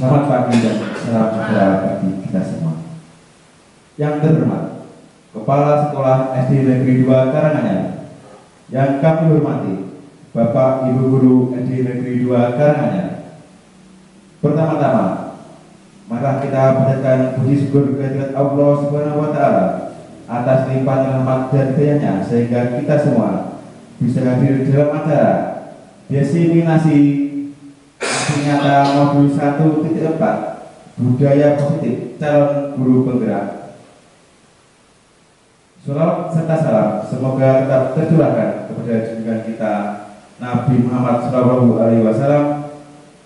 Selamat pagi dan salam sejahtera bagi kita semua. Yang terhormat, Kepala Sekolah SD Negeri 2 Karanganyar. Yang kami hormati, Bapak Ibu Guru SD Negeri 2 Karanganyar. Pertama-tama, mari kita panjatkan puji syukur kehadirat Allah Subhanahu wa Ta'ala atas limpahan rahmat dan hidayahnya sehingga kita semua bisa hadir dalam acara diseminasi aksi nyata modul 1.4 budaya positif calon guru penggerak. Salawat serta salam semoga tetap tercurahkan kepada junjungan kita Nabi Muhammad SAW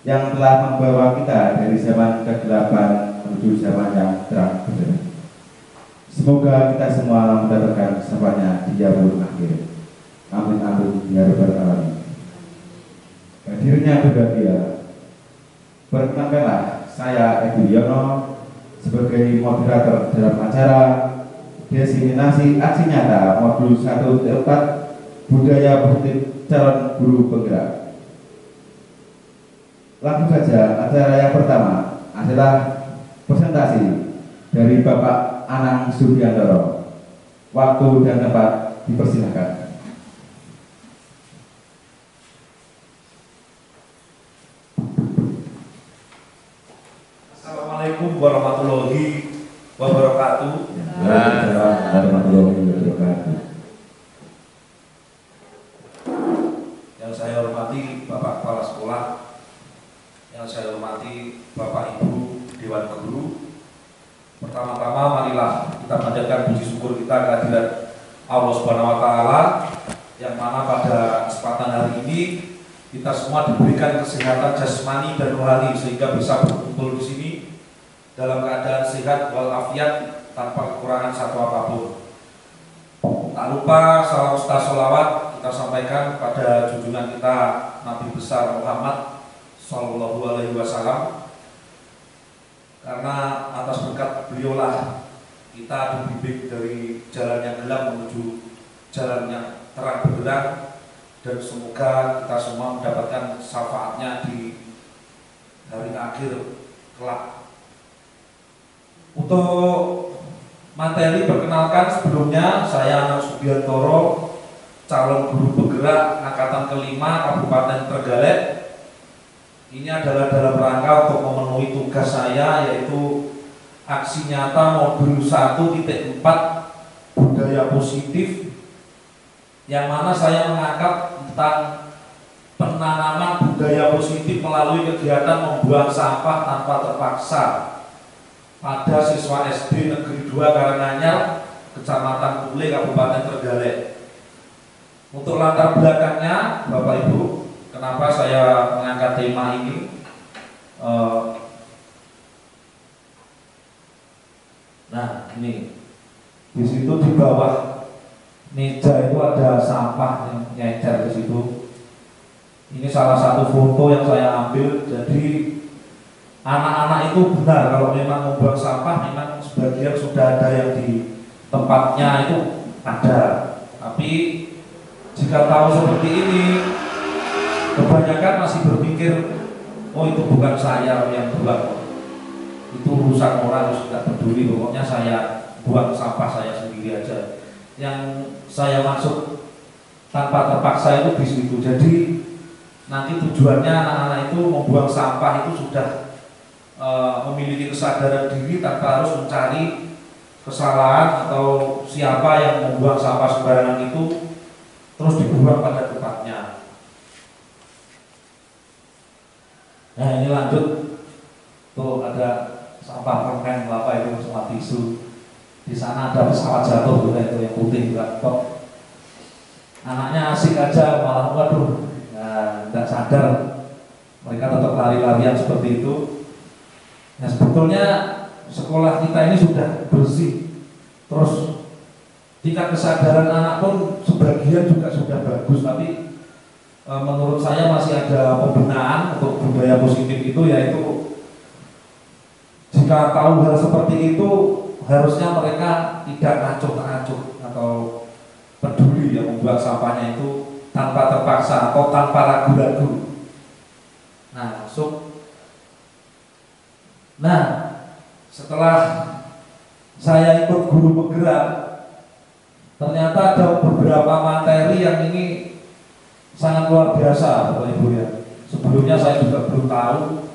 yang telah membawa kita dari zaman kegelapan menuju zaman yang terang benderang. Semoga kita semua mendapatkan kesempatannya di yaumul akhir. Amin amin ya rabbal alamin. Hadirnya berbahagia. Perkenalkanlah saya Edi Yono sebagai moderator dalam acara diseminasi aksi nyata modul 1.4 budaya positif calon guru penggerak. Langsung saja, acara yang pertama adalah presentasi dari Bapak Anang Subiantoro. Waktu dan tempat dipersilakan. Assalamualaikum warahmatullahi wabarakatuh. Waalaikumsalam warahmatullahi wabarakatuh. Yang saya hormati Bapak Kepala Sekolah, yang saya hormati Bapak Ibu Dewan Guru. Pertama-tama marilah kita panjatkan puji syukur kita kehadirat Allah Subhanahu wa Ta'ala, yang mana pada kesempatan hari ini kita semua diberikan kesehatan jasmani dan rohani sehingga bisa berkumpul di sini dalam keadaan sehat walafiat tanpa kekurangan satu apapun. Tak lupa salam serta sholawat kita sampaikan pada junjungan kita Nabi besar Muhammad Sallallahu Alaihi Wasallam, karena atas berkat beliaulah kita dibimbing dari jalan yang gelap menuju jalan yang terang benderang, dan semoga kita semua mendapatkan syafaatnya di hari akhir kelak. Untuk materi perkenalkan, sebelumnya saya Anang Subiantoro, calon guru penggerak angkatan kelima Kabupaten Trenggalek. Ini adalah dalam rangka untuk memenuhi tugas saya, yaitu aksi nyata modul 1.4 budaya positif, yang mana saya mengangkat tentang penanaman budaya positif melalui kegiatan membuang sampah tanpa terpaksa pada siswa SD Negeri 2 Karanganyar, Kecamatan Pule, Kabupaten Trenggalek. Untuk latar belakangnya, Bapak Ibu, kenapa saya mengangkat tema ini? Nah, ini di situ di bawah meja itu ada sampah yang nyecer di situ. Ini salah satu foto yang saya ambil. Jadi anak-anak itu benar kalau memang membuang sampah, memang sebagian sudah ada yang di tempatnya itu ada. Tapi jika tahu seperti ini, kebanyakan masih berpikir, oh itu bukan saya yang buang, itu urusan orang, harus tidak peduli, pokoknya saya buang sampah saya sendiri aja. Yang saya maksud tanpa terpaksa itu di situ. Jadi nanti tujuannya anak-anak itu membuang sampah itu sudah memiliki kesadaran diri tanpa harus mencari kesalahan atau siapa yang membuang sampah sembarangan itu terus dibuang pada tempatnya. Nah, ini lanjut. Tuh ada sampah permen apa itu sama tisu. Di sana ada pesawat jatuh juga itu yang putih juga. Kok anaknya asik aja, malah waduh, nah, tidak sadar mereka tetap lari-larian seperti itu. Nah, sebetulnya sekolah kita ini sudah bersih, terus tingkat kesadaran anak pun sebagian juga sudah bagus, tapi menurut saya masih ada pembenahan untuk budaya positif itu, yaitu jika tahu hal seperti itu harusnya mereka tidak acuh-acuh atau peduli yang membuang sampahnya itu tanpa terpaksa atau tanpa ragu-ragu. Nah, masuk Nah, setelah saya ikut guru penggerak, ternyata ada beberapa materi yang ini sangat luar biasa, Bapak Ibu ya. Sebelumnya saya juga belum tahu.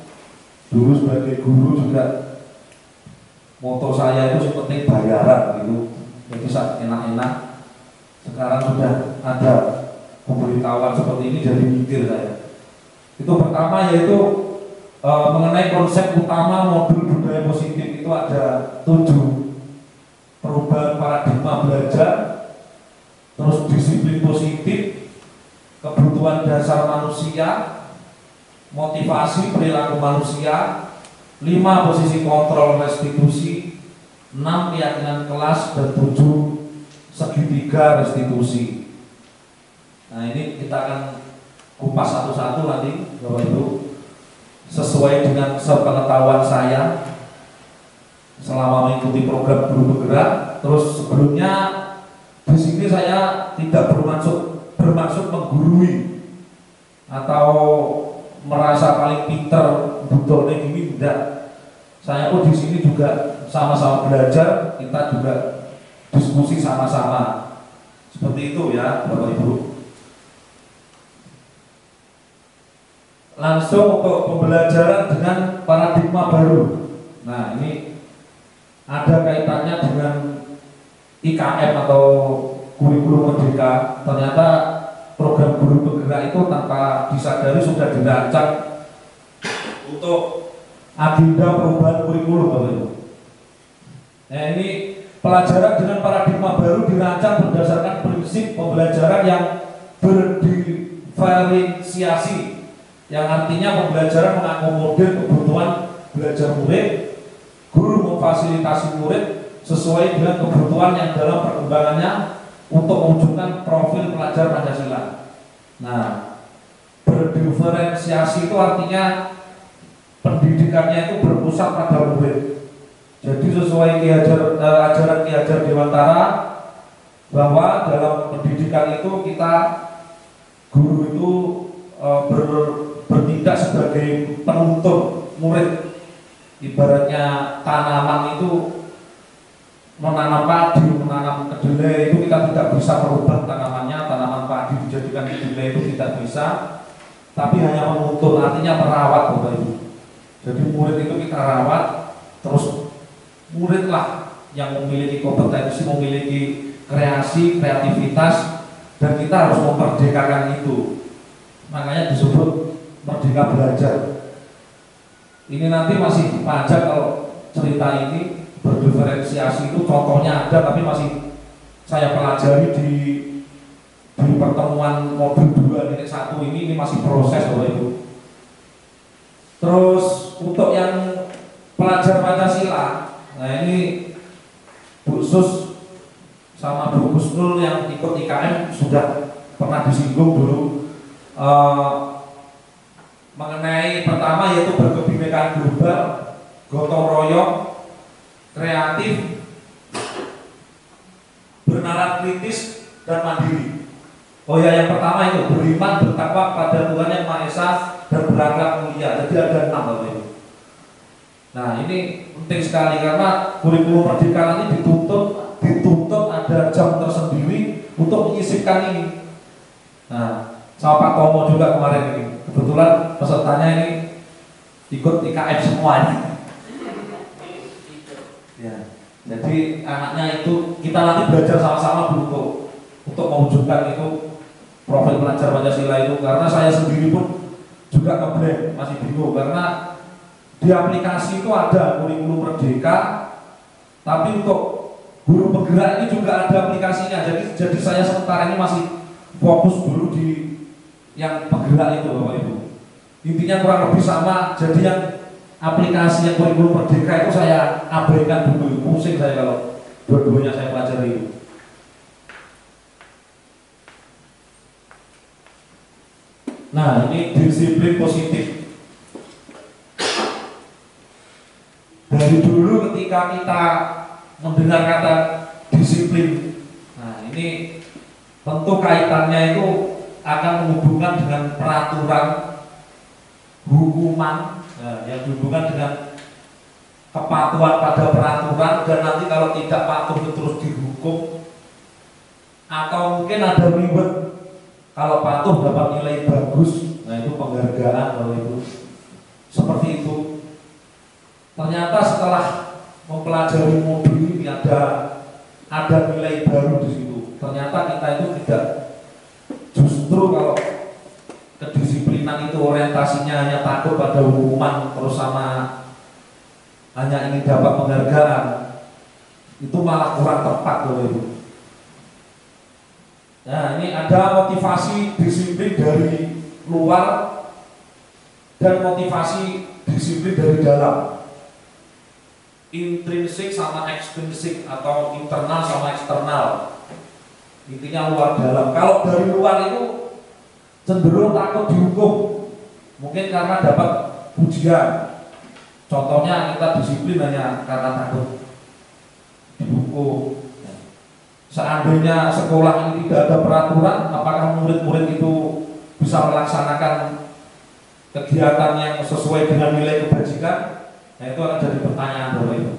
Dulu sebagai guru juga moto saya itu seperti bayaran gitu, jadi sangat enak-enak. Sekarang sudah ada pemberitahuan seperti ini, jadi mikir saya. Itu pertama yaitu mengenai konsep utama modul budaya positif itu ada 7. Perubahan paradigma belajar, terus disiplin positif, kebutuhan dasar manusia, motivasi perilaku manusia, 5 posisi kontrol restitusi, 6 keyakinan kelas, dan 7 segitiga restitusi. Nah, ini kita akan kupas satu-satu nanti Bapak Ibu sesuai dengan sepengetahuan saya selama mengikuti program guru bergerak. Terus sebelumnya di sini saya tidak bermaksud menggurui atau merasa paling pinter budone ini, tidak. Saya pun di sini juga sama-sama belajar, kita juga diskusi sama-sama. Seperti itu ya Bapak Ibu. Langsung untuk pembelajaran dengan paradigma baru. Nah, ini ada kaitannya dengan IKM atau kurikulum merdeka. Ternyata program guru bergerak itu tanpa disadari sudah dirancang untuk agenda perubahan kurikulum, Bapak Ibu. Nah, ini pelajaran dengan paradigma baru dirancang berdasarkan prinsip pembelajaran yang berdiferensiasi, yang artinya pembelajaran mengakomodir kebutuhan belajar murid. Guru memfasilitasi murid sesuai dengan kebutuhan yang dalam perkembangannya untuk mewujudkan profil pelajar Pancasila. Nah, berdiferensiasi itu artinya pendidikannya itu berpusat pada murid. Jadi sesuai ajaran Ki Hajar Dewantara bahwa dalam pendidikan itu kita guru itu bertindak sebagai penuntun murid. Ibaratnya tanaman itu menanam padi, menanam kedelai itu kita tidak bisa merubah tanamannya, tanaman padi dijadikan kedelai itu tidak bisa, tapi hanya menuntun, artinya merawat Bapak Ibu. Jadi murid itu kita rawat, terus muridlah yang memiliki kompetensi, memiliki kreasi, kreativitas, dan kita harus memerdekakan itu. Makanya disebut merdeka belajar. Ini nanti masih panjang kalau cerita ini berdiferensiasi itu, contohnya ada tapi masih saya pelajari di pertemuan modul 2.1 ini masih proses Bapak Ibu. Terus untuk yang pelajar Pancasila, nah ini Bu Sus sama Bu Husnul yang ikut IKM sudah pernah disinggung dulu mengenai pertama yaitu berkebinekaan global, gotong royong, kreatif, bernalar kritis, dan mandiri. Oh ya, yang pertama itu beriman, bertakwa pada Tuhan Yang Maha Esa, dan berakhlak mulia. Jadi ada 6 Bapak Ibu. Nah, ini penting sekali karena kurikulum merdeka nanti dituntut ada jam tersendiri untuk menyisipkan ini. Nah, sama Pak Tomo juga kemarin ini. Kebetulan pesertanya ini ikut IKM semua ini. Ya, jadi anaknya itu kita nanti belajar sama-sama untuk mewujudkan itu profil pelajar Pancasila itu, karena saya sendiri pun juga ngeblank, masih bingung karena di aplikasi itu ada kurikulum merdeka, tapi untuk guru penggerak ini juga ada aplikasinya. Jadi saya sementara ini masih fokus dulu di yang penggerak itu Bapak Ibu. Intinya kurang lebih sama. Jadi yang aplikasi yang kurikulum merdeka itu saya abaikan dulu, pusing saya kalau dua-duanya saya pelajari itu. Nah, ini disiplin positif. Dari dulu ketika kita mendengar kata disiplin, nah ini tentu kaitannya itu akan menghubungkan dengan peraturan, hukuman, yang dihubungkan dengan kepatuhan pada peraturan, dan nanti kalau tidak patuh terus dihukum, atau mungkin ada reward kalau patuh dapat nilai bagus, nah itu penghargaan kalau itu seperti itu. Ternyata setelah mempelajari modul ini ada nilai baru di situ. Ternyata kita itu tidak, justru kalau kedisiplinan itu orientasinya hanya takut pada hukuman terus sama hanya ingin dapat penghargaan, itu malah kurang tepat loh itu. Nah, ini ada motivasi disiplin dari luar dan motivasi disiplin dari dalam, intrinsik sama ekstrinsik atau internal sama eksternal, intinya luar dalam. Kalau dari luar itu cenderung takut dihukum, mungkin karena dapat pujian. Contohnya kita disiplin hanya karena takut dihukum. Seandainya sekolah ini tidak ada peraturan, apakah murid-murid itu bisa melaksanakan kegiatan yang sesuai dengan nilai kebajikan? Nah, itu akan jadi pertanyaan bahwa itu.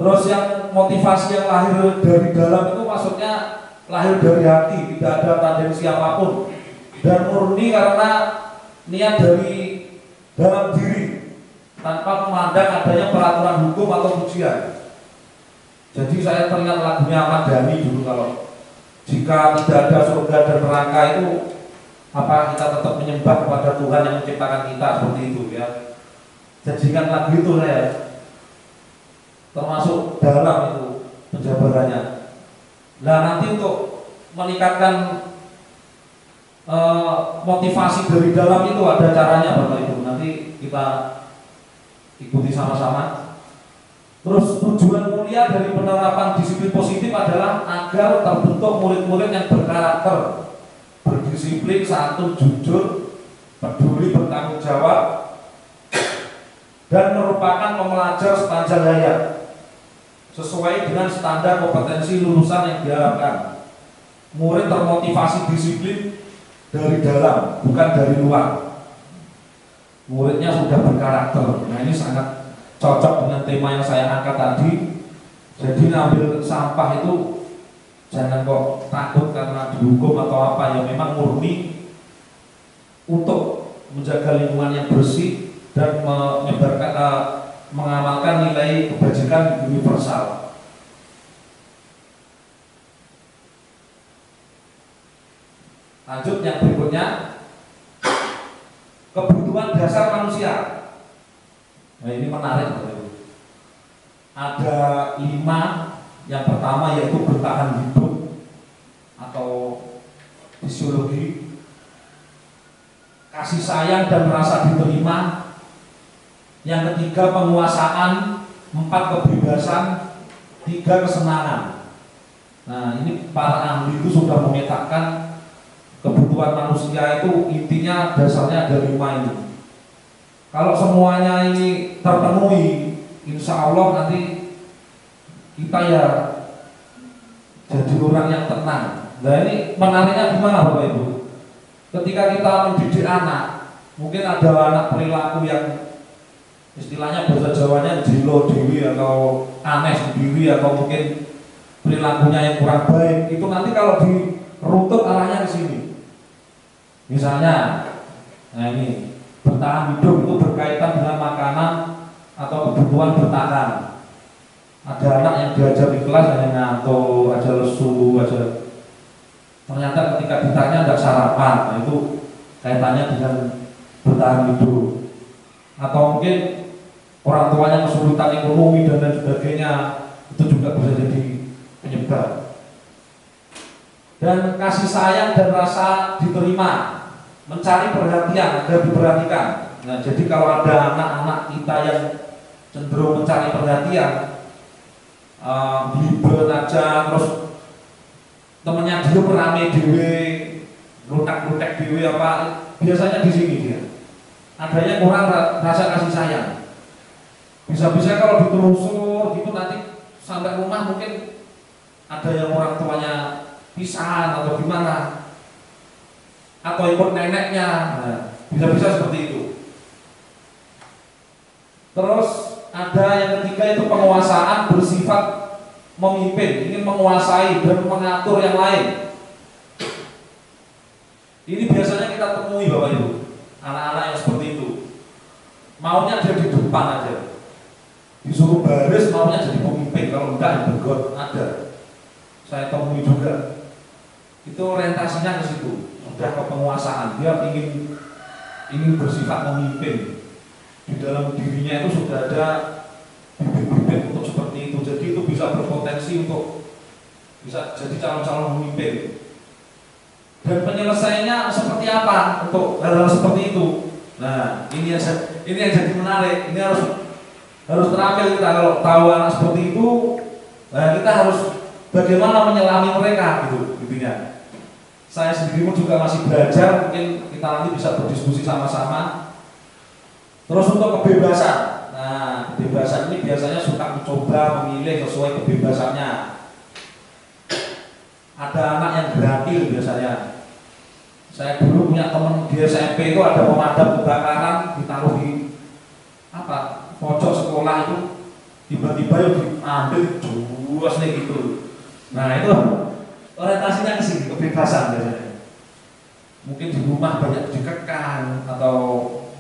Terus yang motivasi yang lahir dari dalam itu maksudnya lahir dari hati, tidak ada tendensi apapun, dan murni karena niat dari dalam diri tanpa memandang adanya peraturan hukum atau pujian. Jadi saya teringat lagunya Ahmad Dhani dulu, kalau jika tidak ada surga dan neraka itu, apa kita tetap menyembah kepada Tuhan yang menciptakan kita, seperti itu ya. Jadikan lagu itu saya termasuk dalam itu penjabarannya. Nah, nanti untuk meningkatkan motivasi dari dalam itu ada caranya Bapak Ibu, nanti kita ikuti sama-sama. Terus tujuan mulia dari penerapan disiplin positif adalah agar terbentuk murid-murid yang berkarakter, berdisiplin, santun, jujur, peduli, bertanggung jawab, dan merupakan pembelajar sepanjang hayat sesuai dengan standar kompetensi lulusan yang diharapkan. Murid termotivasi disiplin dari dalam, bukan dari luar. Muridnya sudah berkarakter. Nah, ini sangat cocok dengan tema yang saya angkat tadi. Jadi ngambil sampah itu jangan kok takut karena dihukum atau apa, ya memang murni untuk menjaga lingkungan yang bersih dan mengamalkan nilai kebajikan universal. Lanjut yang berikutnya, kebutuhan dasar manusia. Nah, ini menarik. Ada 5. Yang pertama yaitu bertahan hidup atau fisiologi, kasih sayang dan merasa diterima. Yang ketiga penguasaan, 4 kebebasan, 3 kesenangan. Nah, ini para ahli itu sudah memetakan kebutuhan manusia itu intinya dasarnya ada 5 ini. Kalau semuanya ini terpenuhi, insya Allah nanti kita ya jadi orang yang tenang. Nah, ini menariknya gimana Bapak Ibu? Ketika kita mendidik anak, mungkin ada anak perilaku yang istilahnya bahasa Jawanya jelo dewi atau aneh sendiri, atau mungkin perilakunya yang kurang baik. Itu nanti kalau dirutut arahnya ke sini. Misalnya, nah ini bertahan hidup itu berkaitan dengan makanan atau kebutuhan bertahan. Ada anak yang diajar di kelas hanya ngantuk, aja lesu, aja. Ternyata ketika ditanya tidak sarapan, nah itu kaitannya dengan bertahan hidup. Atau mungkin orang tuanya kesulitan ekonomi dan lain sebagainya, itu juga bisa jadi penyebab. Dan kasih sayang dan rasa diterima, mencari perhatian agar diperhatikan. Nah, jadi kalau ada anak-anak kita yang cenderung mencari perhatian, libet aja, terus temennya dia merame dewe, lutak-lutak dewe apa, biasanya di sini dia adanya kurang rasa kasih sayang. Bisa-bisa kalau ditelusur gitu nanti sampai rumah mungkin ada yang orang tuanya pisahan atau gimana, atau ikut neneknya. Nah, bisa-bisa seperti itu. Terus ada yang ketiga itu penguasaan bersifat memimpin, ingin menguasai dan mengatur yang lain. Ini biasanya kita temui Bapak Ibu, anak-anak yang seperti itu. Maunya dia di depan aja, disuruh baris maunya jadi pemimpin, kalau enggak bergot ada. Saya temui juga. Itu orientasinya ke situ, sudah ke penguasaan. Dia ingin bersifat memimpin. Di dalam dirinya itu sudah ada bibit-bibit untuk seperti itu. Jadi itu bisa berpotensi untuk bisa jadi calon-calon pemimpin. Dan penyelesaiannya seperti apa untuk hal-hal seperti itu? Nah, ini yang jadi menarik. Ini harus terampil kita kalau tahu anak seperti itu. Nah, kita harus bagaimana menyelami mereka gitu intinya. Saya sendiri pun juga masih belajar, mungkin kita nanti bisa berdiskusi sama-sama. Terus untuk kebebasan. Nah, kebebasan ini biasanya suka mencoba memilih sesuai kebebasannya. Ada anak yang gratis biasanya. Saya dulu punya teman di SMP itu ada pemadam kebakaran ditaruh di pojok sekolah itu, tiba-tiba yang diambil juas nih gitu. Nah itu orientasinya ke sini, kebebasan biasanya. Mungkin di rumah banyak dikekang atau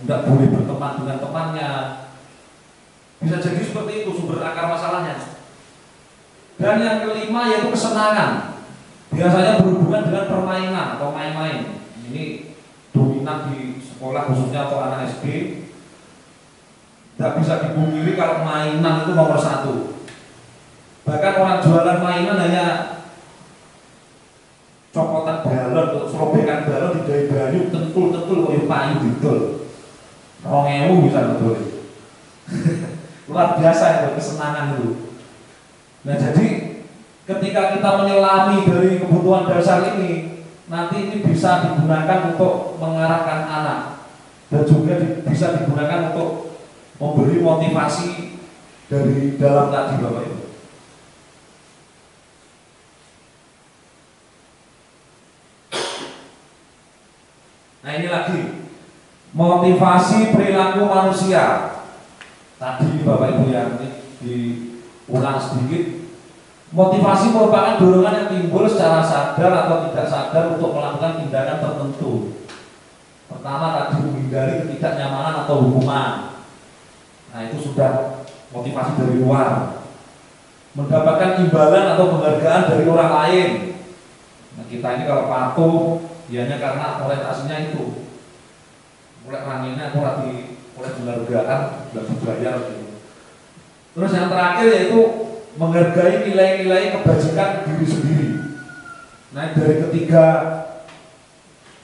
tidak boleh berteman dengan temannya. Bisa jadi seperti itu sumber akar masalahnya. Dan yang kelima yaitu kesenangan. Biasanya berhubungan dengan permainan atau main-main. Ini dominan di sekolah khususnya atau anak SD. Tidak bisa dipungkiri kalau mainan itu nomor satu. Bahkan orang jualan mainan hanya copotan balon, serobekan balon di banyu, tentul payu didol. 2000 bisa betul. Luar biasa itu kesenangan itu. Nah jadi ketika kita menyelami dari kebutuhan dasar ini, nanti ini bisa digunakan untuk mengarahkan anak dan juga bisa digunakan untuk memberi motivasi dari dalam tadi Bapak Ibu. Nah ini lagi motivasi perilaku manusia. Tadi Bapak Ibu yang diulang sedikit. Motivasi merupakan dorongan yang timbul secara sadar atau tidak sadar untuk melakukan tindakan tertentu. Pertama tadi menghindari ketidaknyamanan atau hukuman. Nah itu sudah motivasi dari luar. Mendapatkan imbalan atau penghargaan dari orang lain. Nah kita ini kalau patuh, dianya karena orientasinya itu. Mulai ranginnya mulai penghargaan, sudah dibayar. Terus yang terakhir yaitu menghargai nilai-nilai kebajikan diri sendiri. Nah dari ketiga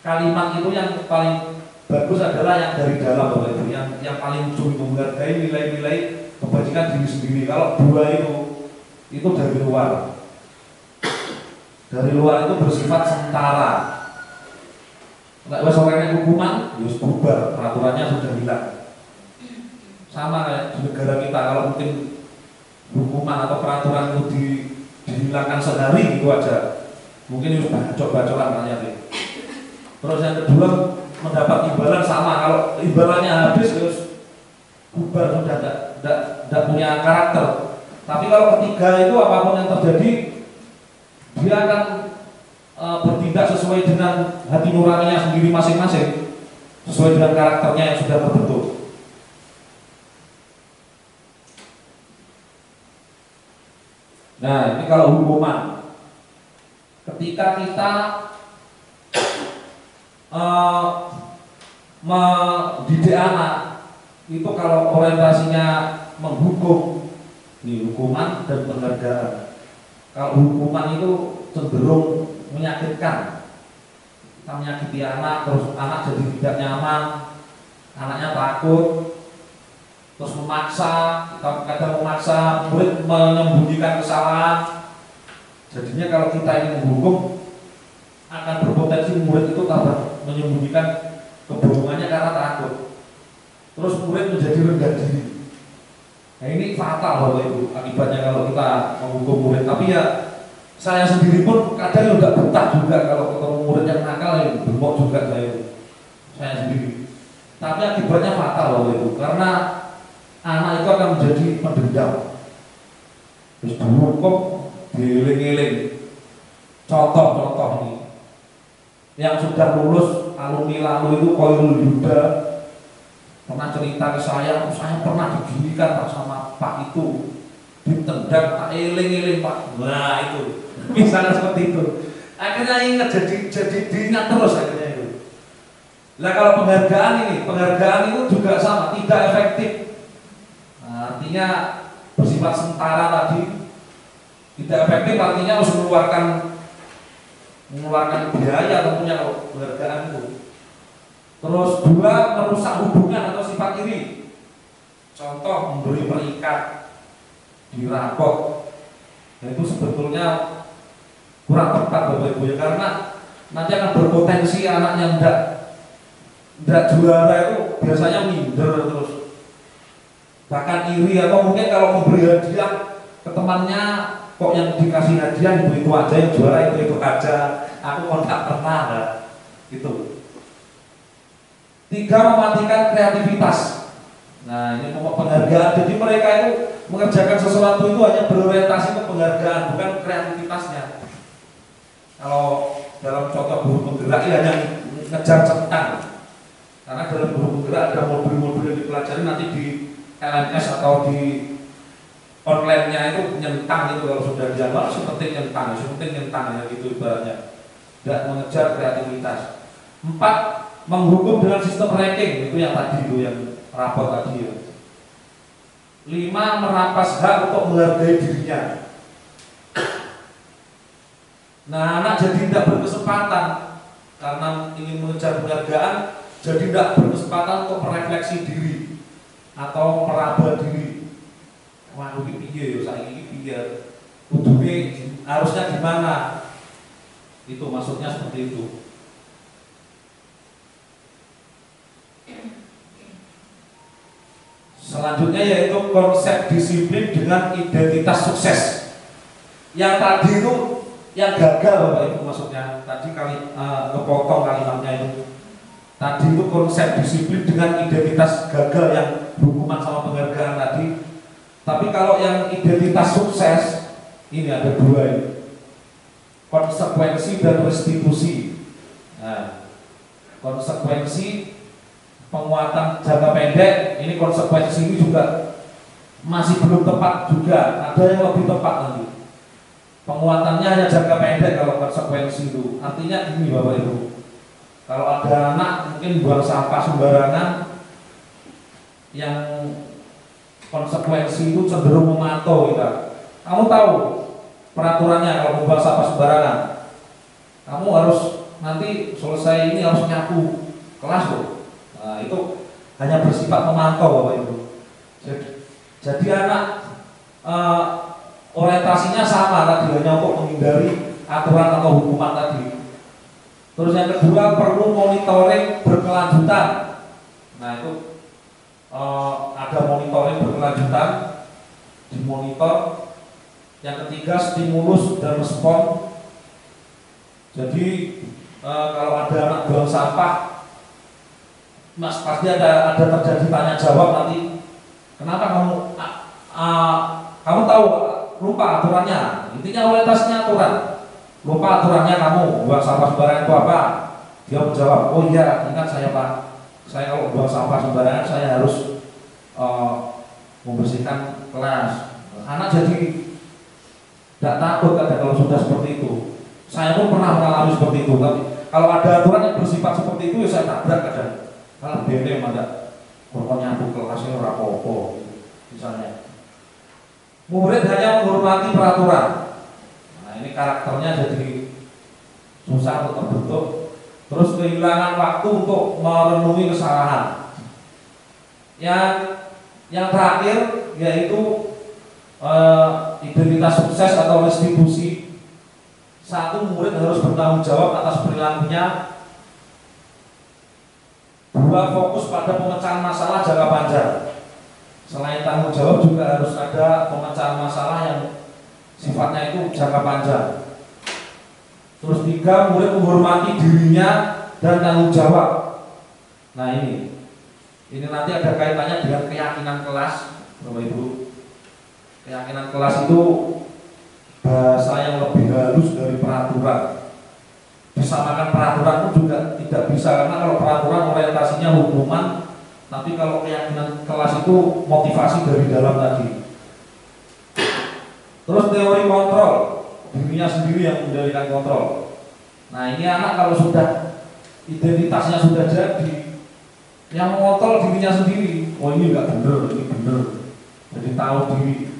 kalimat itu yang paling bagus adalah yang dari dalam Bapak Ibu, yang paling ujung menghargai nilai-nilai kebajikan diri sendiri. Kalau dua itu dari luar. Dari luar itu bersifat sementara. Nek wis orangnya hukuman, ya bubar, peraturannya sudah hilang. Sama kayak di negara kita, kalau mungkin hukuman atau peraturan itu dihilangkan sehari itu aja, mungkin itu bacok-bacokan rakyat. Terus yang kedua mendapat imbalan sama, kalau imbalannya habis terus bubar, sudah tidak punya karakter. Tapi kalau ketiga itu apapun yang terjadi dia akan bertindak sesuai dengan hati nuraninya sendiri masing-masing, sesuai dengan karakternya yang sudah terbentuk. Nah ini kalau hukuman, ketika kita mendidik anak itu kalau orientasinya menghukum, ini hukuman dan penghargaan. Kalau hukuman itu cenderung menyakitkan, kita menyakiti anak, terus anak jadi tidak nyaman, anaknya takut, terus memaksa, kita kadang memaksa murid menyembunyikan kesalahan. Jadinya kalau kita ingin menghukum, akan berpotensi murid itu tambah menyembunyikan kebohongannya karena takut. Terus murid menjadi rendah diri. Nah ini fatal Bapak Ibu akibatnya kalau kita menghukum murid. Tapi ya saya sendiri pun kadang juga betah juga kalau ketemu murid yang nakal, ya bengok juga saya sendiri. Tapi akibatnya fatal Bapak Ibu, karena anak itu akan menjadi pendendam. Terus dulu kok dieling-eling. Contoh-contoh ini yang sudah lulus alumni lalu itu Koirul Yuda pernah cerita ke saya pernah diginikan Pak sama Pak itu, ditendang, tak eling-eling Pak. Nah itu misalnya seperti itu, akhirnya ingat, jadi diingat terus akhirnya itu. Nah kalau penghargaan itu juga sama, tidak efektif. Nah, artinya bersifat sementara tadi, tidak efektif artinya harus mengeluarkan biaya tentunya kalau penghargaan itu. Terus dua, merusak hubungan atau sifat iri. Contoh memberi perikat di rapot, nah, itu sebetulnya kurang tepat Bapak Ibu ya, karena nanti akan berpotensi anak yang tidak juara itu biasanya minder terus, bahkan iri, atau mungkin kalau memberi hadiah ke temannya kok yang dikasih hadiah itu aja, yang juara itu aja, aku kontak pernah nah, gitu. Tiga, mematikan kreativitas. Nah ini pokok penghargaan, jadi mereka itu mengerjakan sesuatu itu hanya berorientasi ke penghargaan, bukan kreativitasnya. Kalau dalam contoh guru penggerak ini hanya ngejar centang, karena dalam guru penggerak ada modul-modul yang dipelajari nanti di LMS atau di online-nya itu nyentang itu, kalau sudah diambil seperti nyentang ya gitu ibaratnya, tidak mengejar kreativitas. 4, menghukum dengan sistem ranking, itu yang tadi itu yang rapor tadi ya. 5, merampas hak untuk menghargai dirinya. Nah anak jadi tidak berkesempatan karena ingin mengejar penghargaan, jadi tidak berkesempatan untuk merefleksi diri atau meraba diri. Wah ini piye ya, saya ini piye, kudune harusnya gimana? Itu maksudnya seperti itu. Selanjutnya yaitu konsep disiplin dengan identitas sukses. Yang tadi itu yang gagal Bapak Ibu, maksudnya tadi kepotong kalimatnya itu. Tadi itu konsep disiplin dengan identitas gagal yang berhubungan sama penghargaan tadi. Tapi kalau yang identitas sukses ini ada dua ini, konsekuensi dan restitusi. Nah, konsekuensi penguatan jangka pendek, ini konsekuensi ini juga masih belum tepat juga, ada yang lebih tepat nanti. Penguatannya hanya jangka pendek kalau konsekuensi itu. Artinya ini Bapak Ibu, kalau ada anak mungkin buang sampah sembarangan, yang konsekuensi itu cenderung memantau kita. Kamu tahu peraturannya kalau membuang sampah sembarangan, kamu harus nanti selesai ini harus nyapu kelas loh. Nah, itu hanya bersifat memantau Bapak Ibu. Jadi anak orientasinya sama tadi, hanya untuk menghindari aturan atau hukuman tadi. Terus yang kedua, perlu monitoring berkelanjutan. Nah itu ada monitoring berkelanjutan, dimonitor. Yang ketiga, stimulus dan respon. Jadi kalau ada anak buang sampah, Mas pasti ada terjadi tanya jawab nanti. Kenapa kamu tahu lupa aturannya? Intinya orientasinya aturan. Lupa aturannya kamu buang sampah sembarangan itu apa? Dia menjawab, oh iya ingat saya Pak. Saya kalau buang sampah sembarangan saya harus membersihkan kelas. Anak jadi tidak takut kadang kalau sudah seperti itu. Saya pun pernah mengalami seperti itu. Tapi kalau ada aturan yang bersifat seperti itu, ya saya tabrak kadang. Kalau bene ada pokoknya aku kelasnya ora apa-apa misalnya. Murid hanya menghormati peraturan. Nah, ini karakternya jadi susah untuk terbentuk. Terus kehilangan waktu untuk merenungi kesalahan. Yang terakhir yaitu identitas sukses atau restitusi. 1, murid harus bertanggung jawab atas perilakunya. 2, fokus pada pemecahan masalah jangka panjang. Selain tanggung jawab juga harus ada pemecahan masalah yang sifatnya itu jangka panjang. Terus 3, murid menghormati dirinya dan tanggung jawab. Nah ini nanti ada kaitannya dengan keyakinan kelas. Bapak Ibu. Keyakinan kelas itu bahasa yang lebih halus dari peraturan. Disamakan peraturan pun juga tidak bisa, karena kalau peraturan orientasinya hukuman, tapi kalau keyakinan kelas itu motivasi dari dalam tadi. Terus teori kontrol, dirinya sendiri yang mengendalikan kontrol. Nah ini anak kalau sudah identitasnya sudah jadi, yang mengontrol dirinya sendiri. Oh ini enggak bener, ini bener. Jadi tahu diri.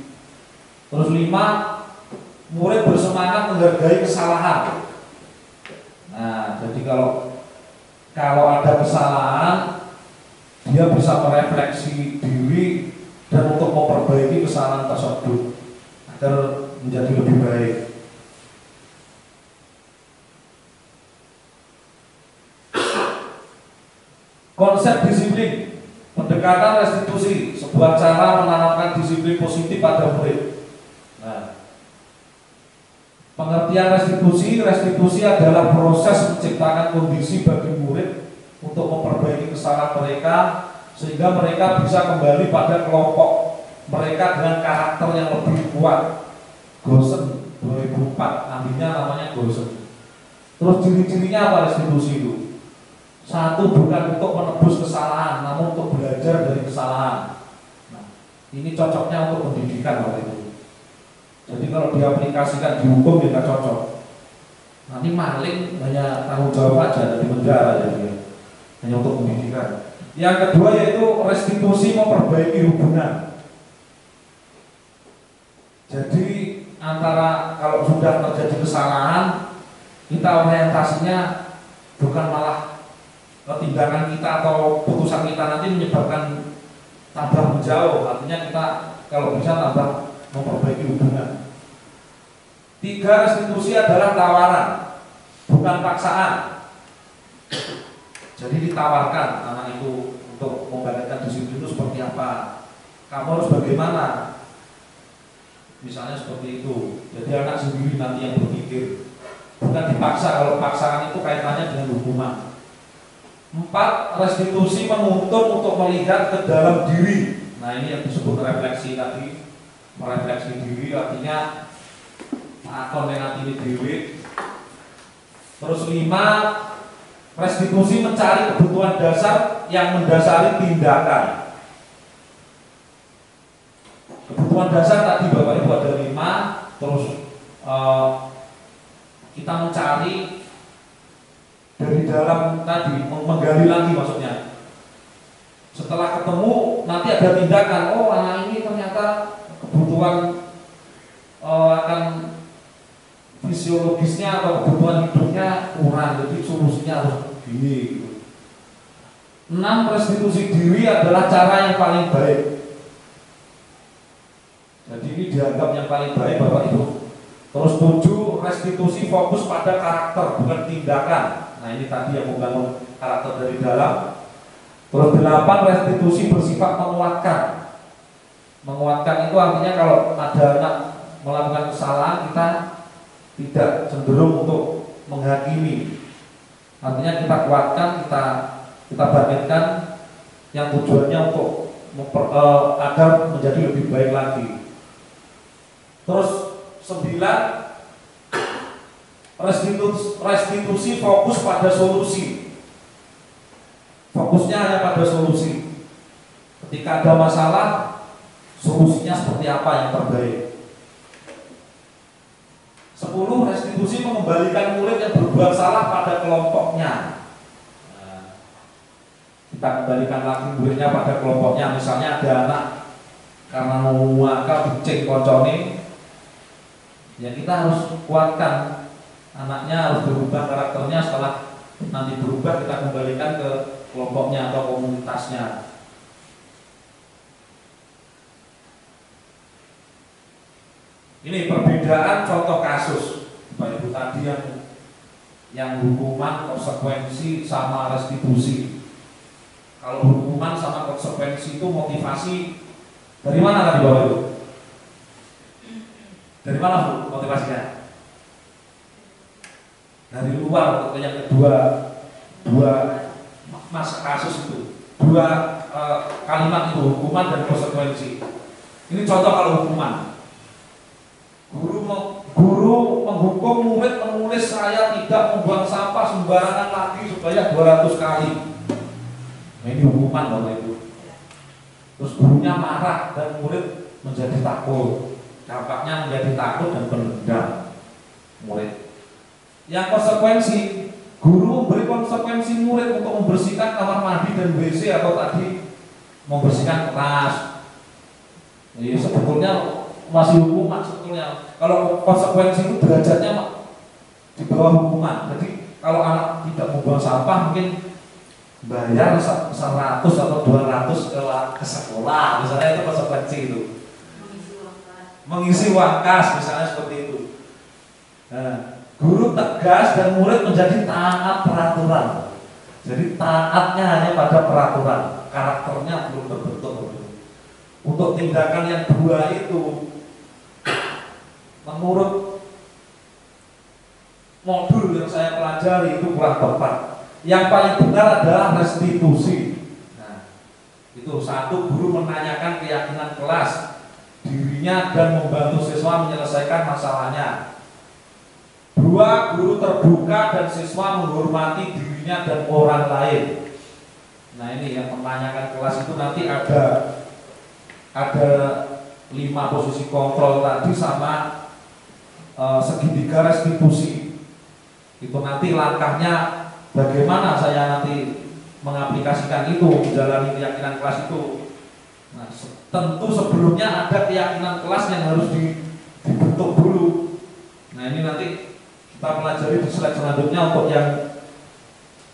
Terus 5, murid bersemangat menghargai kesalahan. Nah jadi kalau ada kesalahan, dia bisa merefleksi diri dan untuk memperbaiki kesalahan tersebut agar menjadi lebih baik. Konsep disiplin, pendekatan restitusi, sebuah cara menanamkan disiplin positif pada murid. Nah, pengertian restitusi adalah proses menciptakan kondisi bagi murid untuk memperbaiki kesalahan mereka sehingga mereka bisa kembali pada kelompok mereka dengan karakter yang lebih kuat. Gosen 2004, ahlinya namanya Gosen. Terus ciri-cirinya apa restitusi itu? 1, bukan untuk menebus kesalahan, namun untuk belajar dari kesalahan. Nah, ini cocoknya untuk pendidikan waktu itu. Jadi kalau diaplikasikan di hukum ya nggak cocok. Nanti maling hanya tanggung jawab aja dari penjara jadi hanya untuk pendidikan. Yang kedua yaitu restitusi memperbaiki hubungan. Jadi antara kalau sudah terjadi kesalahan, kita orientasinya bukan malah tindakan kita atau putusan kita nanti menyebabkan tambah menjauh. Artinya kita kalau bisa tambah memperbaiki hubungan. 3, restitusi adalah tawaran, bukan paksaan. Jadi ditawarkan anak itu untuk membalikkan disiplin itu seperti apa, kamu harus bagaimana, misalnya seperti itu. Jadi anak sendiri nanti yang berpikir, bukan dipaksa. Kalau paksaan itu kaitannya dengan hukuman. 4, restitusi menuntut untuk melihat ke dalam diri. Nah ini yang disebut refleksi tadi, merefleksi diri, artinya akon yang nanti diri. Terus 5, restitusi mencari kebutuhan dasar yang mendasari tindakan. Kebutuhan dasar tadi Bapak Ibu ada 5. Terus kita mencari dari dalam tadi, menggali lagi maksudnya. Setelah ketemu nanti ada tindakan. Oh anak ini ternyata kebutuhan akan fisiologisnya atau kebutuhan hidupnya kurang, jadi solusinya harus gini. 6, restitusi diri adalah cara yang paling baik. Jadi ini dianggap yang paling baik Bapak Ibu. Terus 7, restitusi fokus pada karakter bukan tindakan. Nah ini tadi yang membangun karakter dari dalam. Terus 8, restitusi bersifat menguatkan. Menguatkan itu artinya kalau ada anak melakukan kesalahan, kita tidak cenderung untuk menghakimi. Artinya kita kuatkan, kita bangkitkan, yang tujuannya untuk agar menjadi lebih baik lagi. Terus 9, restitusi fokus pada solusi. Fokusnya hanya pada solusi. Ketika ada masalah, solusinya seperti apa yang terbaik. 10, restitusi mengembalikan murid yang berbuat salah pada kelompoknya. Nah, kita kembalikan lagi muridnya pada kelompoknya. Misalnya ada anak karena mau nakal becing koncone, ya kita harus kuatkan anaknya, harus berubah karakternya. Setelah nanti berubah, kita kembalikan ke kelompoknya atau komunitasnya. Ini perbedaan contoh kasus Bapak Ibu tadi yang hukuman, konsekuensi sama restitusi. Kalau hukuman sama konsekuensi itu motivasi dari mana tadi Bapak Ibu? Dari mana Bu motivasinya? Dari luar. Yang kedua, dua masa kasus itu, dua kalimat itu, hukuman dan konsekuensi. Ini contoh kalau hukuman. Guru menghukum murid menulis saya tidak membuang sampah sembarangan lagi sebanyak 200 kali. Nah, ini hukuman Bapak Ibu. Terus gurunya marah dan murid menjadi takut. Dampaknya menjadi takut dan pendendam murid. Yang konsekuensi, guru memberi konsekuensi murid untuk membersihkan kamar mandi dan WC atau tadi membersihkan kelas. Jadi sebetulnya masih hukuman sebetulnya. Kalau konsekuensi itu derajatnya di bawah hukuman. Jadi kalau anak tidak membuang sampah mungkin bayar 100 atau 200 ke sekolah, misalnya itu konsekuensi itu. Mengisi uang kas misalnya seperti itu. Nah, guru tegas dan murid menjadi taat peraturan. Jadi taatnya hanya pada peraturan, karakternya belum terbentuk. Untuk tindakan yang dua itu, menurut modul yang saya pelajari itu kurang tepat. Yang paling benar adalah restitusi. Nah, itu satu, guru menanyakan keyakinan kelas dirinya dan membantu siswa menyelesaikan masalahnya. Dua, guru terbuka dan siswa menghormati dirinya dan orang lain. Nah, ini yang menanyakan kelas itu nanti ada 5 posisi kontrol tadi sama segitiga restitusi. Itu nanti langkahnya bagaimana saya nanti mengaplikasikan itu, menjalani keyakinan kelas itu. Nah, tentu sebelumnya ada keyakinan kelas yang harus dibentuk dulu. Nah, ini nanti kita pelajari di slide selanjutnya untuk yang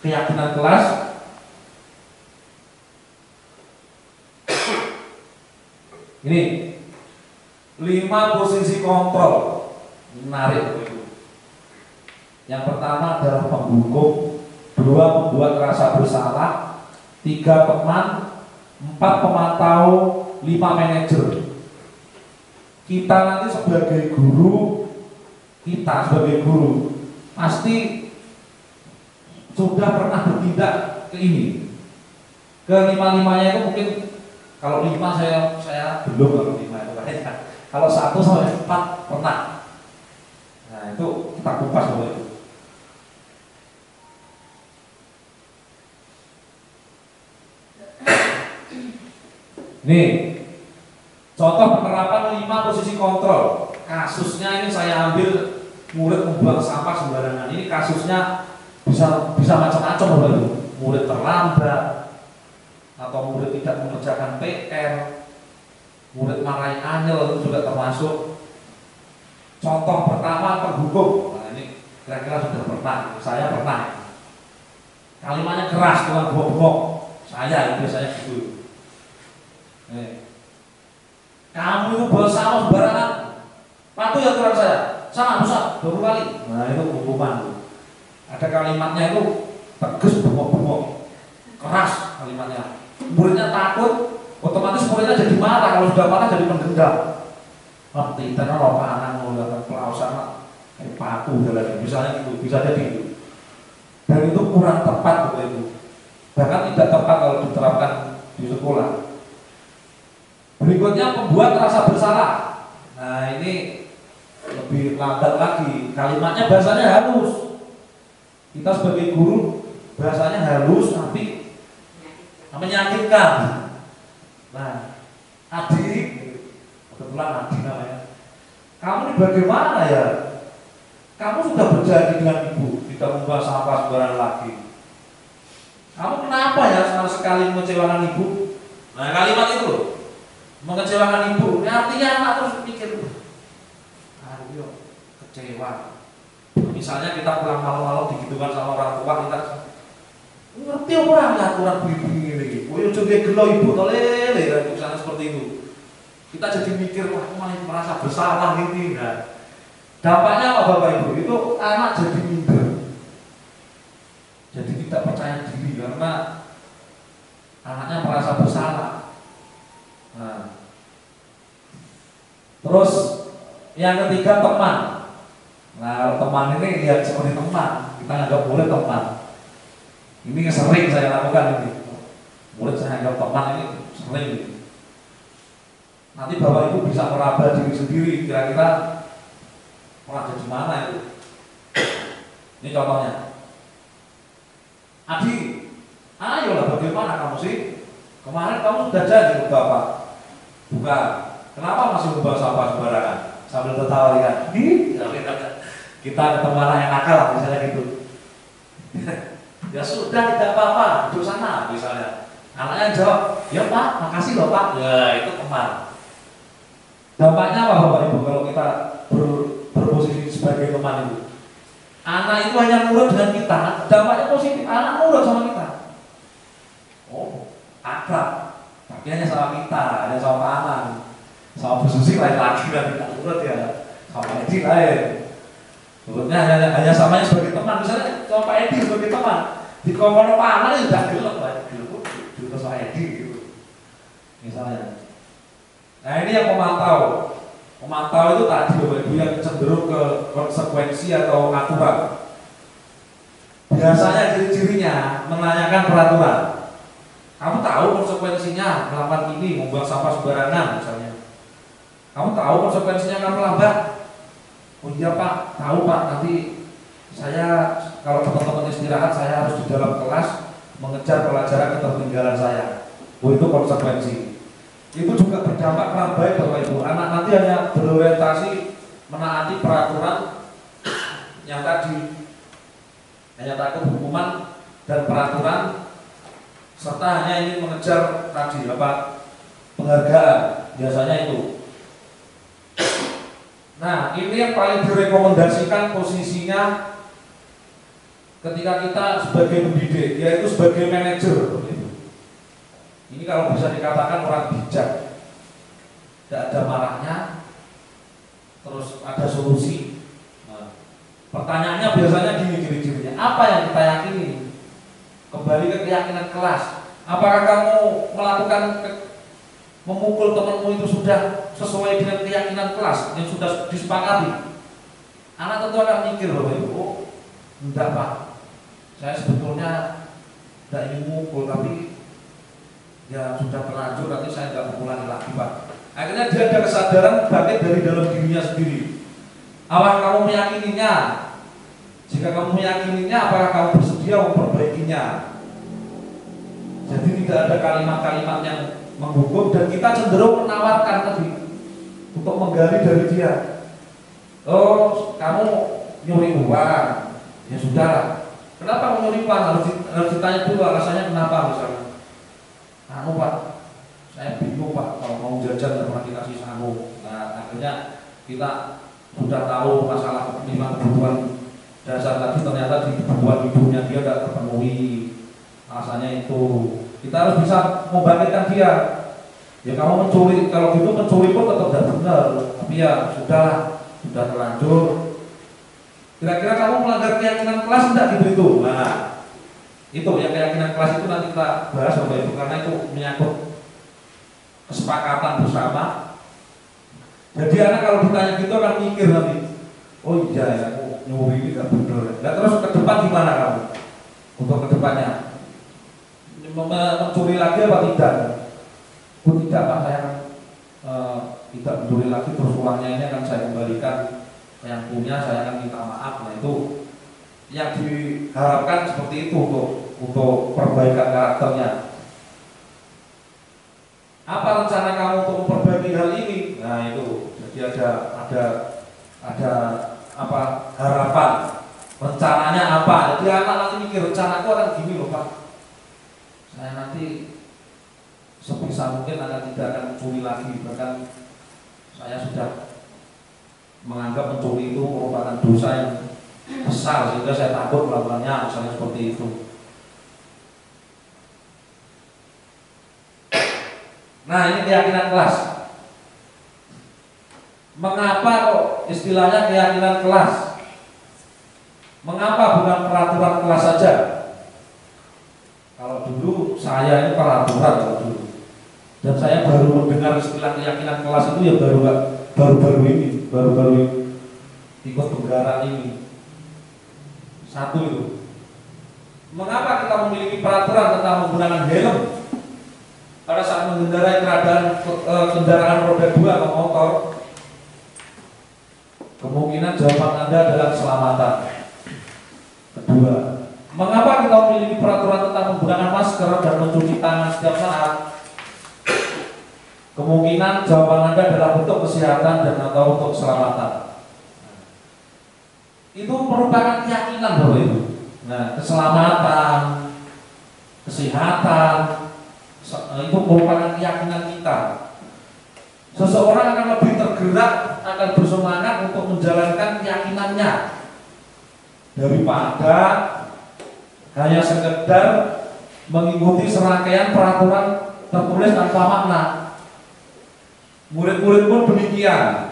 keyakinan kelas. Ini 5 posisi kontrol menarik. Yang pertama adalah penghukum, 2 membuat rasa bersalah, 3 teman, 4 pemantau, 5 manajer. Kita nanti sebagai guru, pasti sudah pernah bertindak ke ini. Ke 5-5-nya itu mungkin kalau 5 saya belum, kalau 5 itu kayaknya. Kalau 1 sampai 4 pernah. Nah, itu kita kupas dulu itu. Nih, contoh penerapan 5 posisi kontrol. Kasusnya ini saya ambil murid membuang sampah sembarangan. Ini kasusnya bisa macam-macam Bapak. Murid terlambat, atau murid tidak mengerjakan PR, murid marahin anyel, itu juga termasuk. Contoh pertama penghukum. Nah, ini kira-kira sudah pernah, saya pernah. Kalimatnya keras, tukang bengok. Saya biasanya gitu. Kamu itu bawa sampah sembarangan, patuh ya aturan saya, sana rusak 20 kali. Nah, itu hukuman. Ada kalimatnya itu tegas, bengok-bengok, keras kalimatnya. Muridnya takut, otomatis muridnya jadi marah. Kalau sudah marah jadi pendendam. Tidak ada panang, menggunakan pelausan, patuh lagi. Misalnya itu bisa jadi itu. Dan itu kurang tepat begitu. Bahkan tidak tepat kalau diterapkan di sekolah. Berikutnya membuat rasa bersalah. Nah, ini lebih lambat lagi. Kalimatnya bahasanya halus. Kita sebagai guru bahasanya halus tapi menyakitkan. Nah, adik, kebetulan adik namanya. Kamu ini bagaimana ya? Kamu sudah berjanji dengan ibu tidak membuang sampah sembarangan lagi. Kamu kenapa ya sekali mengecewakan ibu? Nah, kalimat itu loh, mengecewakan ibu. Artinya anak terus pikir, aduh, kecewa. Misalnya kita pulang malam-malam digitukan sama orang tua, kita ngerti orang ya aturan begini ini. Woyo juga gelo ibu tolele, misalnya seperti itu. Kita jadi mikir, wah aku malah merasa bersalah ini. Nah, dampaknya apa Bapak Ibu? Itu anak jadi minder, jadi tidak percaya diri karena anaknya merasa bersalah. Nah, terus yang ketiga teman. Nah, teman ini ya seperti teman, kita anggap boleh teman. Ini sering saya lakukan ini. Murid saya anggap teman ini sering. Nanti Bapak Ibu bisa meraba diri sendiri, kira-kira pernah jadi mana itu. Ini contohnya. Adi, ayolah bagaimana kamu sih? Kemarin kamu sudah janji ke Bapak. Bukan. Kenapa masih membuang sampah sembarangan? Sambil tertawa kan? Kita ketemu anak yang nakal lah, misalnya gitu. Ya sudah, tidak apa-apa, duduk sana misalnya. Anaknya jawab, ya Pak, makasih loh Pak. Ya itu teman. Dampaknya apa Bapak Ibu kalau kita berposisi sebagai teman itu? Anak itu hanya nurut dengan kita, dampaknya positif. Anak nurut sama kita. Oh, akrab. Tapi hanya sama kita, hanya sama Pak Anang. Sama Bu Susi lain lagi kan tidak nurut ya. Sama Edi lain. Nurutnya hanya samanya sebagai teman. Misalnya sama Pak Edi sebagai teman. Di komponen Pak Anang itu sudah gelap, gelap sama Edi gitu. Misalnya. Nah ini yang memantau. Memantau itu tadi Bapak Ibu yang cenderung ke konsekuensi atau aturan. Biasanya ciri-cirinya menanyakan peraturan. Kamu tahu konsekuensinya melakukan ini, membuang sampah sembarangan misalnya. Kamu tahu konsekuensinya kamu lambat? Oh iya Pak, tahu Pak. Nanti saya kalau teman-teman istirahat saya harus di dalam kelas mengejar pelajaran ketertinggalan saya. Oh itu konsekuensi. Itu juga berdampak kurang baik Bapak Ibu. Anak nanti hanya berorientasi menaati peraturan yang tadi, hanya takut hukuman dan peraturan, serta hanya ingin mengejar tadi apa penghargaan, biasanya itu. Nah ini yang paling direkomendasikan posisinya ketika kita sebagai pendidik, yaitu sebagai manajer. Ini kalau bisa dikatakan orang bijak, tidak ada marahnya, terus ada solusi. Nah, pertanyaannya biasanya gini ciri-cirinya. Apa yang kita yakini? Kembali ke keyakinan kelas. Apakah kamu melakukan memukul temanmu itu sudah sesuai dengan keyakinan kelas yang sudah disepakati? Anak tentu akan mikir loh Ibu. Oh, enggak Pak. Saya sebetulnya tidak ingin memukul, tapi ya sudah terlanjur, nanti saya nggak mengulangi lagi Pak. Akhirnya dia ada kesadaran bangkit dari dalam dirinya sendiri. Apakah kamu meyakininya? Jika kamu meyakininya, apakah kamu bersedia memperbaikinya? Jadi tidak ada kalimat-kalimat yang menghukum, dan kita cenderung menawarkan tadi untuk menggali dari dia. Oh, kamu nyuri uang, ya sudah. Kenapa kamu nyuri uang? Harus ditanya dulu alasannya kenapa misalnya. Anu Pak, saya bingung Pak, kalau mau jajan nggak pernah dikasih sangu. Nah akhirnya kita sudah tahu masalah kebutuhan dasar tadi, ternyata di kebutuhan hidupnya dia tidak terpenuhi. Alasannya itu kita harus bisa membangkitkan dia. Ya kamu mencuri, kalau gitu mencuri pun tetap tidak benar, tapi ya sudah terlanjur. Kira-kira kamu melanggar keyakinan kelas tidak gitu itu? Nah itu ya, keyakinan kelas itu nanti kita bahas Bapak Ibu, karena itu menyangkut kesepakatan bersama. Jadi anak kalau ditanya gitu akan mikir nanti, oh iya ya, aku nyuri ini tidak benar. Nah terus ke depan gimana kamu? Untuk ke depannya mencuri lagi apa tidak? Oh tidak Pak, saya tidak mencuri lagi, terus uangnya ini akan saya kembalikan ke yang punya, saya akan minta maaf. Nah itu yang diharapkan seperti itu untuk perbaikan karakternya. Apa rencana kamu untuk memperbaiki hal ini? Nah itu, jadi ada apa harapan, rencananya apa? Jadi anak nanti mikir, rencanaku akan gini loh Pak. Saya nanti sebisa mungkin tidak akan mencuri lagi, bahkan saya sudah menganggap mencuri itu merupakan dosa yang besar sehingga saya takut melakukannya, misalnya seperti itu. Nah ini keyakinan kelas. Mengapa kok istilahnya keyakinan kelas? Mengapa bukan peraturan kelas saja? Kalau dulu saya ini peraturan kalau dulu, dan saya baru mendengar istilah keyakinan kelas itu ya baru-baru ini ikut penggaraan ini. Satu itu. Mengapa kita memiliki peraturan tentang menggunakan helm? pada saat mengendarai kendaraan roda 2 atau motor, kemungkinan jawaban Anda adalah keselamatan. Kedua, mengapa kita memiliki peraturan tentang menggunakan masker dan mencuci tangan setiap saat? Kemungkinan jawaban Anda adalah untuk kesehatan dan atau untuk keselamatan. Itu merupakan keyakinan Bapak Ibu. Nah, keselamatan, kesehatan, itu merupakan keyakinan kita. Seseorang akan lebih tergerak, akan bersemangat untuk menjalankan keyakinannya daripada hanya sekedar mengikuti serangkaian peraturan tertulis tanpa makna. Murid-murid pun demikian.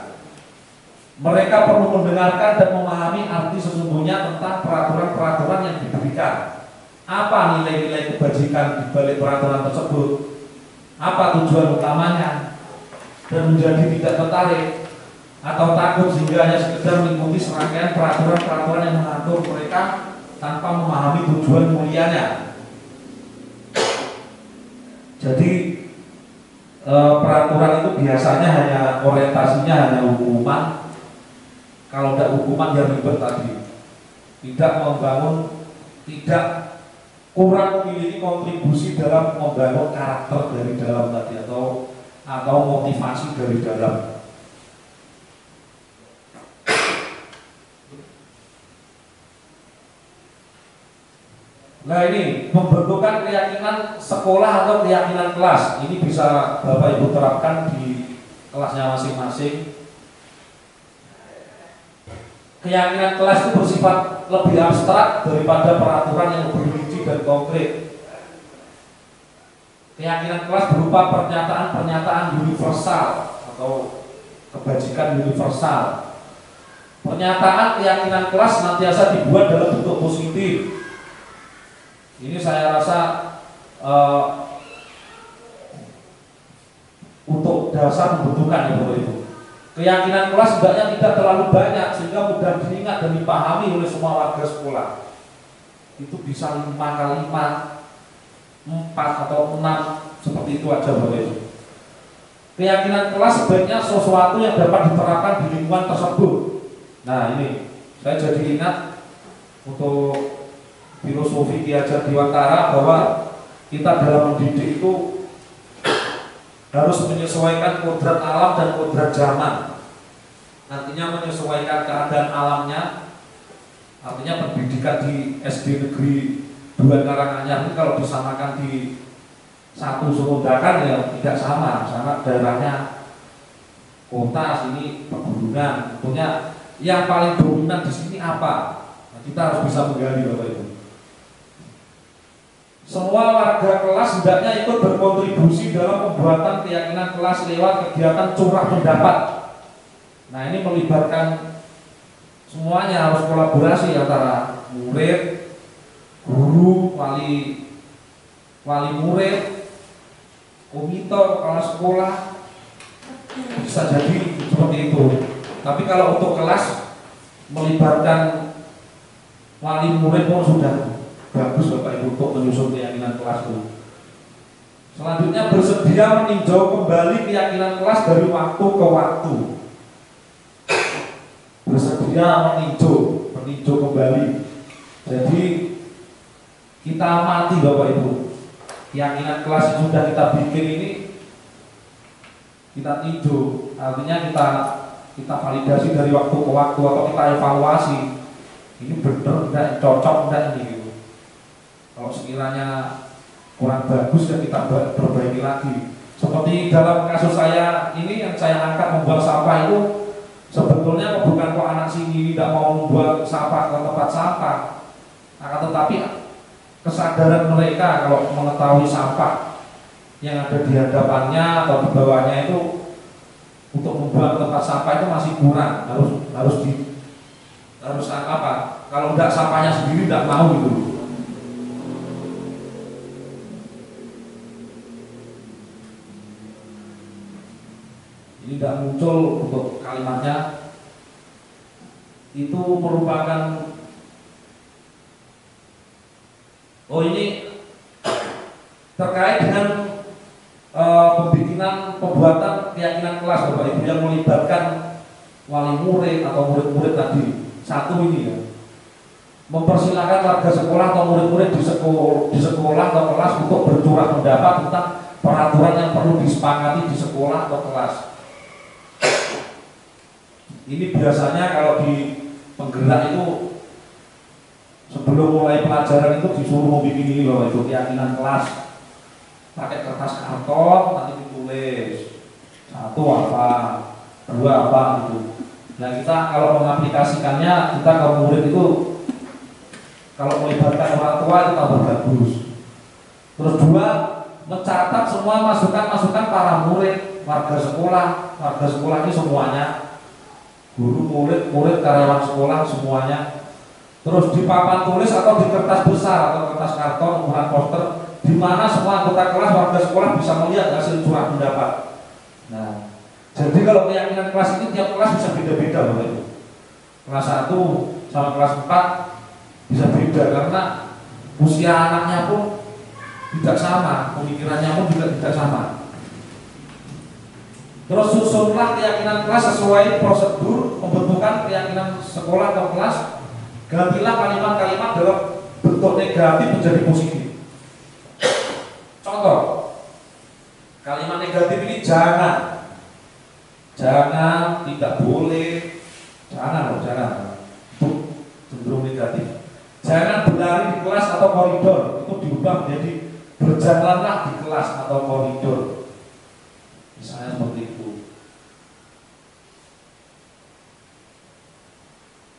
Mereka perlu mendengarkan dan memahami arti sesungguhnya tentang peraturan-peraturan yang diberikan. Apa nilai-nilai kebajikan di balik peraturan tersebut? Apa tujuan utamanya? Dan menjadi tidak tertarik atau takut sehingga hanya sekedar mengikuti serangkaian peraturan-peraturan yang mengatur mereka tanpa memahami tujuan mulianya. Jadi peraturan itu biasanya hanya orientasinya hanya hukuman. Kalau tidak hukuman yang ribet tadi, tidak membangun, tidak kurang memiliki kontribusi dalam membangun karakter dari dalam tadi atau motivasi dari dalam. Nah, ini pembentukan keyakinan sekolah atau keyakinan kelas. Ini bisa Bapak Ibu terapkan di kelasnya masing-masing. Keyakinan kelas itu bersifat lebih abstrak daripada peraturan yang lebih rinci dan konkret. Keyakinan kelas berupa pernyataan-pernyataan universal atau kebajikan universal. Pernyataan keyakinan kelas senantiasa dibuat dalam bentuk positif. Ini saya rasa untuk dasar membutuhkan ya Bapak Ibu. Keyakinan kelas sebenarnya tidak terlalu banyak sehingga mudah diingat dan dipahami oleh semua warga sekolah. Itu bisa 5 kali 4 atau 6 seperti itu aja Bapak Ibu. Keyakinan kelas sebaiknya sesuatu yang dapat diterapkan di lingkungan tersebut. Nah, ini saya jadi ingat untuk filosofi Ki Hajar Dewantara bahwa kita dalam mendidik itu harus menyesuaikan kodrat alam dan kodrat zaman. Artinya menyesuaikan keadaan alamnya. Artinya pendidikan di SD Negeri 2 Karanganyar ini kalau disamakan di 1 Sumundakan ya tidak sama. Sama daerahnya kota, sini pegunungan. Tentunya yang paling dominan di sini apa? Nah, kita harus bisa menggali Bapak Ibu. Semua warga kelas hendaknya ikut berkontribusi dalam pembuatan keyakinan kelas lewat kegiatan curah pendapat. Nah, ini melibatkan semuanya, harus kolaborasi antara murid, guru, wali murid, komite, kepala sekolah, bisa jadi seperti itu. Tapi kalau untuk kelas melibatkan wali murid pun sudah bagus Bapak Ibu untuk menyusun keyakinan kelas itu. Selanjutnya bersedia meninjau kembali keyakinan kelas dari waktu ke waktu. Bersedia meninjau kembali. Jadi kita amati Bapak Ibu, keyakinan kelas yang sudah kita bikin ini kita tinjau, artinya kita validasi dari waktu ke waktu atau kita evaluasi. Ini benar enggak, cocok enggak ini gitu. Kalau sekiranya kurang bagus ya kita perbaiki lagi. Seperti dalam kasus saya ini yang saya angkat membuang sampah itu sebetulnya bukan kok anak sini tidak mau membuang sampah ke tempat sampah, akan tetapi kesadaran mereka kalau mengetahui sampah yang ada di hadapannya atau di bawahnya itu untuk membuang tempat sampah itu masih kurang, harus apa? Kalau tidak sampahnya sendiri tidak mau gitu. Ini tidak muncul untuk kalimatnya. Itu merupakan ini terkait dengan pembuatan keyakinan kelas Bapak Ibu yang melibatkan wali murid atau murid-murid tadi. Satu ini ya, mempersilahkan warga sekolah atau murid-murid di sekolah atau kelas untuk bercurah pendapat tentang peraturan yang perlu disepakati di sekolah atau kelas. Ini biasanya kalau di penggerak itu sebelum mulai pelajaran itu disuruh bikin ini loh, itu keyakinan kelas, pakai kertas karton nanti ditulis satu apa, dua apa gitu. Nah kita kalau mengaplikasikannya, kita kaum murid itu kalau melibatkan orang tua itu tambah bagus. Terus dua, mencatat semua masukan-masukan para murid, warga sekolah ini semuanya, guru, murid, karyawan sekolah semuanya. Terus di papan tulis atau di kertas besar atau kertas karton, ukuran poster, di mana semua anggota kelas, warga sekolah bisa melihat hasil curah pendapat. Nah, jadi kalau keyakinan kelas ini tiap kelas bisa beda-beda Bapak Ibu. Kelas 1 sama kelas 4 bisa beda karena usia anaknya pun tidak sama, pemikirannya pun juga tidak sama. Terus susunlah keyakinan kelas sesuai prosedur pembentukan keyakinan sekolah atau kelas. Gantilah kalimat-kalimat dalam bentuk negatif menjadi positif. Contoh, kalimat negatif ini jangan, tidak boleh, jangan, itu cenderung negatif. Jangan berlari di kelas atau koridor, itu diubah menjadi berjalanlah di kelas atau koridor. Misalnya seperti itu.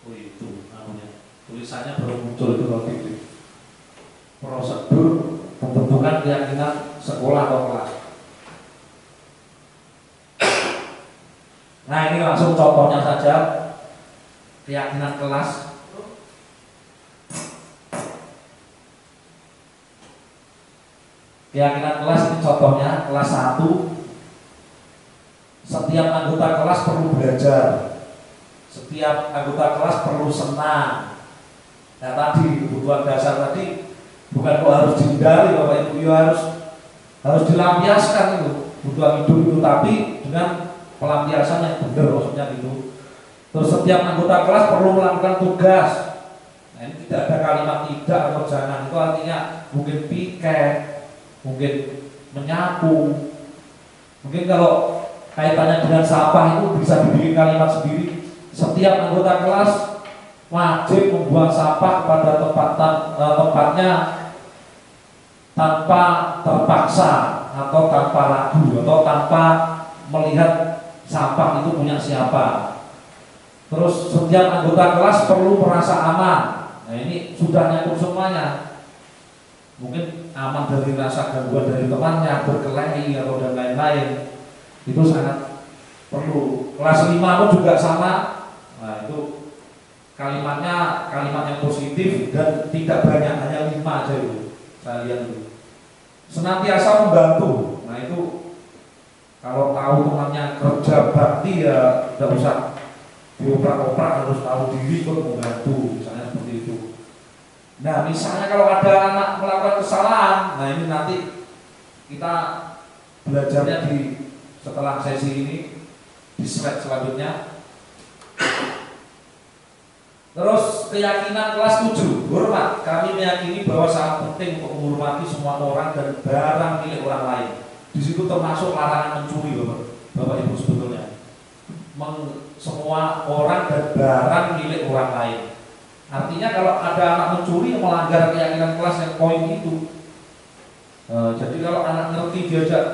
Oh itu namanya. Tulisannya baru muncul itu waktu itu. Prosedur pembentukan keyakinan sekolah atau kelas. Nah ini langsung contohnya saja keyakinan kelas. Keyakinan kelas ini contohnya kelas 1. Setiap anggota kelas perlu belajar. Setiap anggota kelas perlu senang. Nah tadi kebutuhan dasar tadi bukan kok harus dihindari Bapak Ibu, ya harus dilampiaskan itu kebutuhan hidup itu, tapi dengan pelampiasan yang benar maksudnya gitu. Terus setiap anggota kelas perlu melakukan tugas. Nah ini tidak ada kalimat tidak atau jangan, itu artinya mungkin piket, mungkin menyapu, mungkin kalau kaitannya dengan sampah itu bisa dibikin kalimat sendiri. Setiap anggota kelas wajib membuang sampah pada tempatnya tanpa terpaksa atau tanpa ragu atau tanpa melihat sampah itu punya siapa. Terus setiap anggota kelas perlu merasa aman. Nah ini sudah nyakup semuanya. Mungkin aman dari rasa gangguan dari temannya, berkelahi atau dan lain-lain. Itu sangat perlu. Kelas 5 pun juga sama. Nah itu kalimatnya kalimat yang positif dan tidak banyak, hanya 5 aja itu. Saya lihat itu. Senantiasa membantu. Nah itu kalau tahu temannya kerja bakti ya tidak usah dioprak-oprak, harus tahu diri untuk membantu, misalnya seperti itu. Nah misalnya kalau ada anak melakukan kesalahan, nah ini nanti kita belajarnya setelah sesi ini di slide selanjutnya. Terus keyakinan kelas 7, hormat. Kami meyakini bahwa sangat penting untuk menghormati semua orang dan barang milik orang lain. Di situ termasuk larangan mencuri, Bapak Ibu sebetulnya. Semua orang dan barang milik orang lain. Artinya kalau ada anak mencuri melanggar keyakinan kelas yang poin itu. Jadi kalau anak ngerti diajak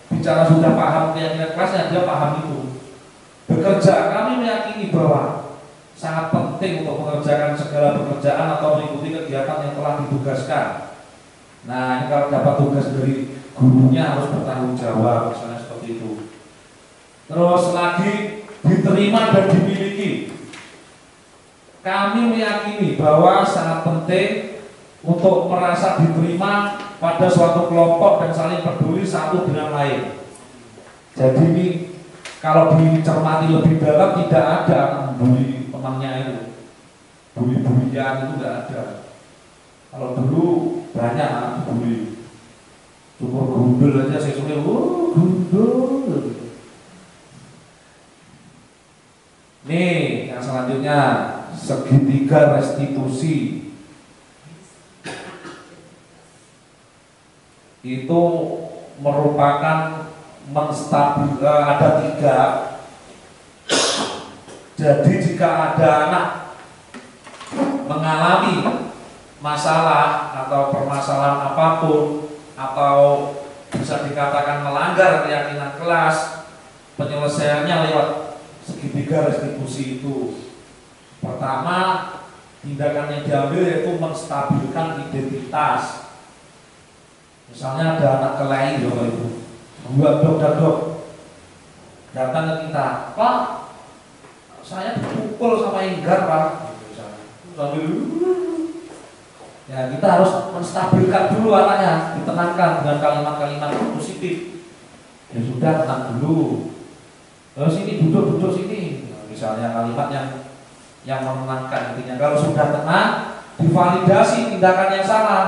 bicara sudah paham keyakinan kelasnya, dia paham itu. Bekerja, kami meyakini bahwa sangat penting untuk mengerjakan segala pekerjaan atau mengikuti kegiatan yang telah ditugaskan. Nah ini kalau dapat tugas dari gurunya harus bertanggung jawab, misalnya seperti itu. Terus lagi diterima dan dimiliki. Kami meyakini bahwa sangat penting untuk merasa diterima pada suatu kelompok dan saling peduli satu dengan lain. Jadi ini kalau dicermati lebih dalam tidak ada membuli temannya itu, bully-bulian itu tidak ada. Kalau dulu banyak anak bully, cukur gundul aja saya suruh, gundul. Selanjutnya segitiga restitusi itu merupakan ada tiga. Jadi jika ada anak mengalami masalah atau permasalahan apapun atau bisa dikatakan melanggar keyakinan kelas, penyelesaiannya lewat segitiga restitusi itu. Pertama, tindakan yang diambil yaitu menstabilkan identitas. Misalnya ada anak kelahi, Bapak Ibu, dok datang ke kita, Pak, saya dipukul sama Enggar, Pak. Sambil ya, kita harus menstabilkan dulu anaknya, ditenangkan dengan kalimat-kalimat positif. Ya sudah, tenang dulu. Terus ini duduk sini. Nah, misalnya kalimat yang menenangkan intinya. Kalau sudah tenang, divalidasi tindakan yang salah.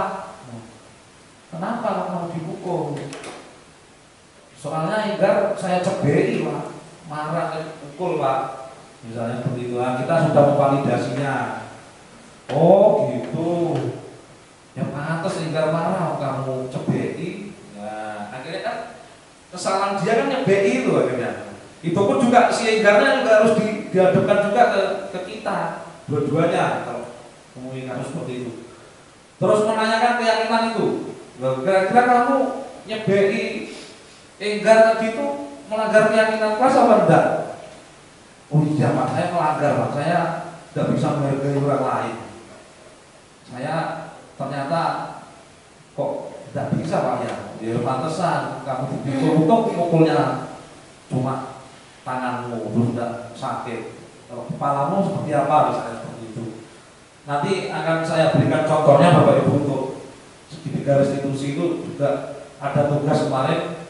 Kenapa kamu dipukul? Soalnya Enggar saya ceberi, Pak. Marah, pukul, Pak. Misalnya seperti itu. Nah, kita sudah memvalidasinya. Oh gitu. Ya pantas Enggar marah, kamu ceberi. Nah, akhirnya kan kesalahan dia kan nyebei itu akhirnya. Itu pun juga si Enggarnya juga harus dihadapkan juga ke kita, dua-duanya kalau ngomongin kasus seperti itu. Terus menanyakan keyakinan itu. Kira-kira kamu nyebei Enggar tadi itu melanggar keyakinan kelas apa enggak? Oh iya Pak, saya melanggar Pak, saya tidak bisa menghargai orang lain. Saya ternyata kok tidak bisa Pak ya. Ya pantesan kamu dipukul, untuk mukulnya cuma tanganmu, terus tidak sakit. Kalau kepalamu seperti apa misalnya seperti itu. Nanti akan saya berikan contohnya Bapak Ibu untuk segitiga restitusi itu juga ada tugas kemarin.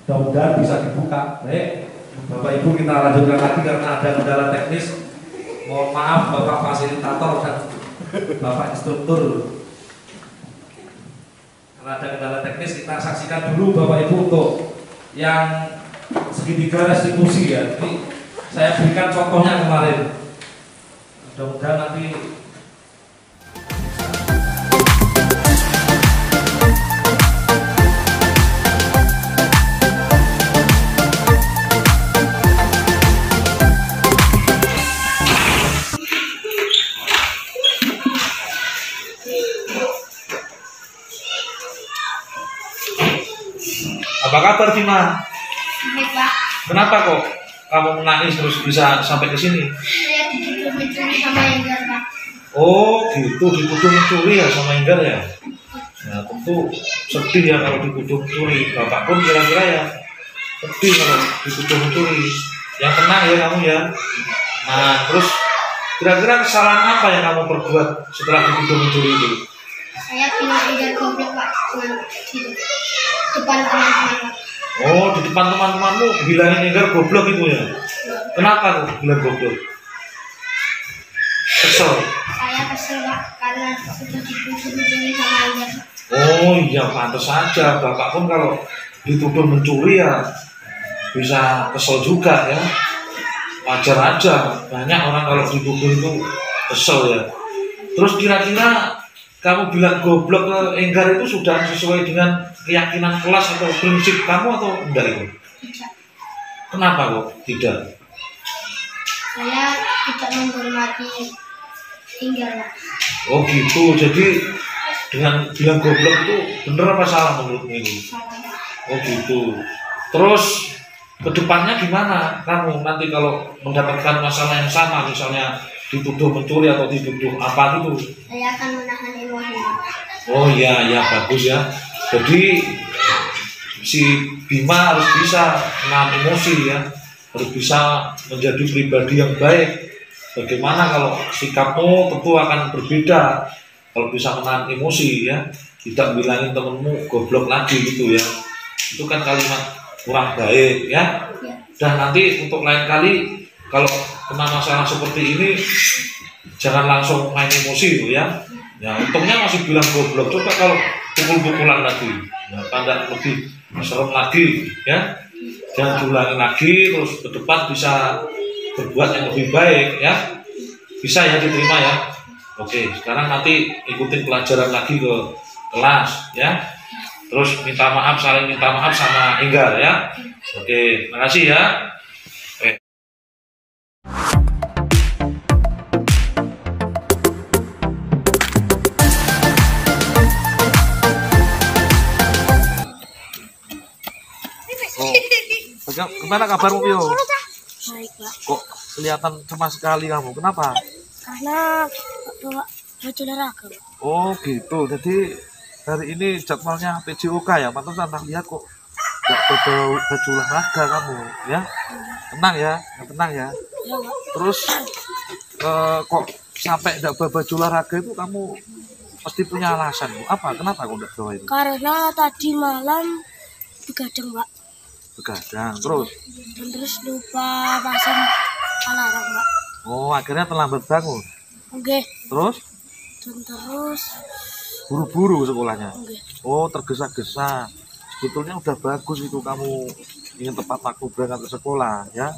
Mudah-mudahan bisa dibuka. Baik, Bapak Ibu kita lanjutkan lagi karena ada kendala teknis. Mohon maaf Bapak fasilitator dan Bapak instruktur. Karena ada kendala teknis, kita saksikan dulu Bapak Ibu untuk yang segitiga restitusi ya. Ini saya berikan contohnya kemarin. Mudah-mudahan nanti apa kabar Tima? Baik Pak. Kenapa kok kamu menangis terus bisa sampai ke sini? Saya dituduh mencuri sama Enggar Pak. Oh gitu, dituduh mencuri ya sama Enggar ya? Nah tentu sedih ya kalau dituduh mencuri. Bapak pun kira-kira ya sedih kalau dituduh mencuri. Yang tenang ya kamu ya. Nah terus kira-kira kesalahan apa yang kamu perbuat setelah dituduh mencuri itu? Saya bilang Enggar goblok Pak dengan di depan teman-teman Pak. Oh di depan teman-temanmu bilangin Enggar goblok itu ya? Kenapa tuh bilang goblok? Kesel? Saya kesel Pak karena sudah dituduh mencuri sama Enggar. Oh iya pantas saja. Bapak pun kalau dituduh mencuri ya bisa kesel juga ya. Wajar aja. Banyak orang kalau dituduh itu kesel ya. Terus kira-kira kamu bilang goblok ke Enggar itu sudah sesuai dengan keyakinan kelas atau prinsip kamu atau enggak itu? Tidak. Kenapa kok tidak? Saya tidak menghormati Enggar Pak. Oh gitu. Jadi dengan bilang goblok itu bener apa salah menurutmu itu? Salah Pak. Oh gitu. Terus kedepannya gimana kamu nanti kalau mendapatkan masalah yang sama, misalnya dituduh mencuri atau dituduh apa gitu? Saya akan menahan emosi Pak. Oh iya ya bagus ya. Jadi si Bima harus bisa menahan emosi ya, harus bisa menjadi pribadi yang baik. Bagaimana kalau sikapmu tentu akan berbeda kalau bisa menahan emosi ya, tidak bilangin temenmu goblok lagi gitu ya. Itu kan kalimat kurang baik ya. Ya. Dan nanti untuk lain kali kalau kena masalah seperti ini jangan langsung main emosi gitu ya. Ya untungnya masih bilang goblok. Coba kalau pukul-pukulan lagi, ya tanda lebih serem lagi ya. Jangan diulangi lagi, terus ke depan bisa berbuat yang lebih baik ya. Bisa ya diterima ya. Oke, sekarang nanti ikutin pelajaran lagi ke kelas ya. Terus minta maaf, saling minta maaf sama Enggar ya. Oke, makasih ya. Gimana kabarmu, Pio? Baik, Pak. Kok kelihatan cemas sekali kamu? Kenapa? Karena bawa baju olahraga. Oh gitu. Jadi hari ini jadwalnya PJOK ya. Pantesan tak lihat kok nggak bawa baju olahraga kamu, ya? Tenang ya, tenang ya. Ya, Pak. Terus kok sampai nggak bawa baju olahraga itu kamu pasti punya alasan. Apa? Kenapa kok nggak bawa itu? Karena tadi malam begadang, Pak. Begadang. Terus? Dan terus lupa pasang alarm, Pak. Oh, akhirnya terlambat bangun. Oke. Terus? Dan terus Buru-buru sekolahnya. oke. Oh, tergesa-gesa. Sebetulnya udah bagus itu kamu ingin tepat waktu berangkat ke sekolah ya.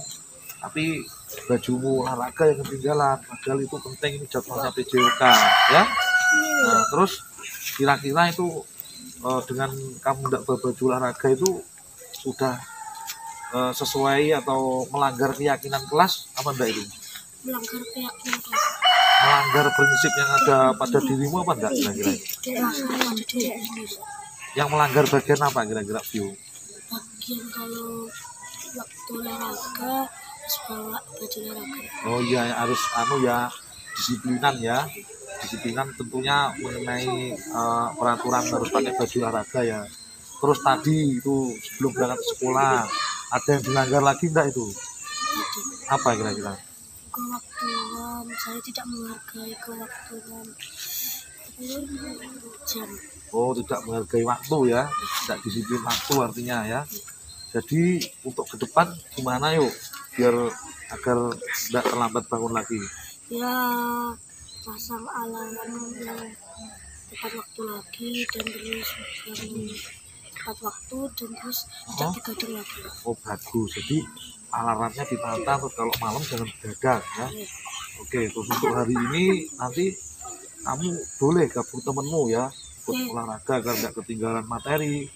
Tapi bajumu olahraga yang ketinggalan. Padahal itu penting, ini jadwalnya PJOK ya. Nah, terus kira-kira itu dengan kamu tidak bawa baju olahraga itu sudah sesuai atau melanggar keyakinan kelas apa enggak itu? Melanggar keyakinan kelas. Melanggar prinsip yang ada pada dirimu apa enggak kira-kira? Yang melanggar bagian apa kira-kira, View? Bagian kalau waktu olahraga harus bawa baju olahraga. Oh iya, harus ya disiplinan ya. Disiplinan tentunya mengenai peraturan harus pakai baju olahraga ya. Terus tadi itu sebelum berangkat ke sekolah ada yang dilanggar lagi enggak itu? Apa kira-kira? Kewaktuan, saya tidak menghargai kewaktuan jam. Oh, tidak menghargai waktu ya, tidak disiplin waktu artinya ya. Jadi untuk ke depan gimana yuk biar agar tidak terlambat bangun lagi? Ya, pasang alarm yang tepat waktu lagi dan terus bangun tepat waktu dan terus tidak begadang lagi. Oh bagus, jadi alarmnya ditata terus kalau malam jangan begadang ya. Oke, terus untuk hari ini nanti kamu boleh gabung temenmu ya, ikut olahraga agar nggak ketinggalan materi.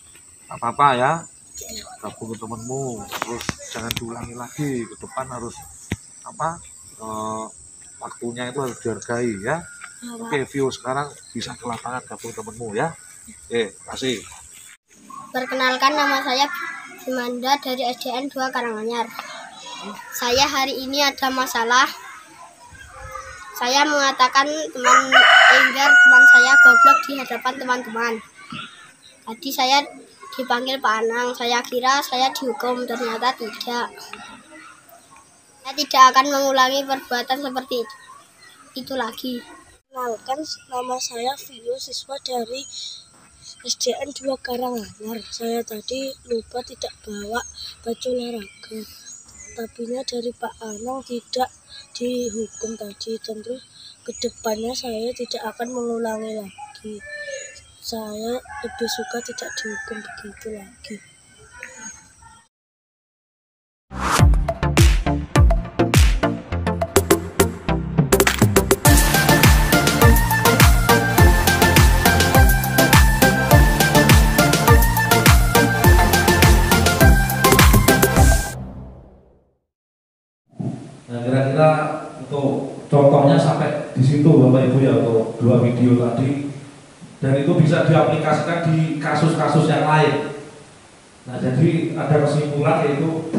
Apa-apa ya, gabung ke temenmu, terus jangan diulangi lagi, ke depan harus waktunya itu harus dihargai ya. Oke, View sekarang bisa ke lapangan gabung temenmu ya. Oke, kasih. Perkenalkan, nama saya Bimanda dari SDN 2 Karanganyar. Saya hari ini ada masalah. Saya mengatakan teman Enggar, teman saya goblok di hadapan teman-teman. Tadi saya dipanggil Pak Anang, saya kira saya dihukum, ternyata tidak. Saya tidak akan mengulangi perbuatan seperti itu lagi. Kenalkan, nama saya Vio, siswa dari SDN 2 Karanganyar. Saya tadi lupa tidak bawa baju olahraga. Tapinya dari Pak Anang tidak dihukum tadi, dan terus kedepannya saya tidak akan mengulangi lagi. Saya lebih suka tidak dihukum begitu lagi. Nah, kira-kira untuk contohnya sampai di situ Bapak Ibu ya, untuk dua video tadi, dan itu bisa diaplikasikan di kasus-kasus yang lain. Nah, jadi ada kesimpulan yaitu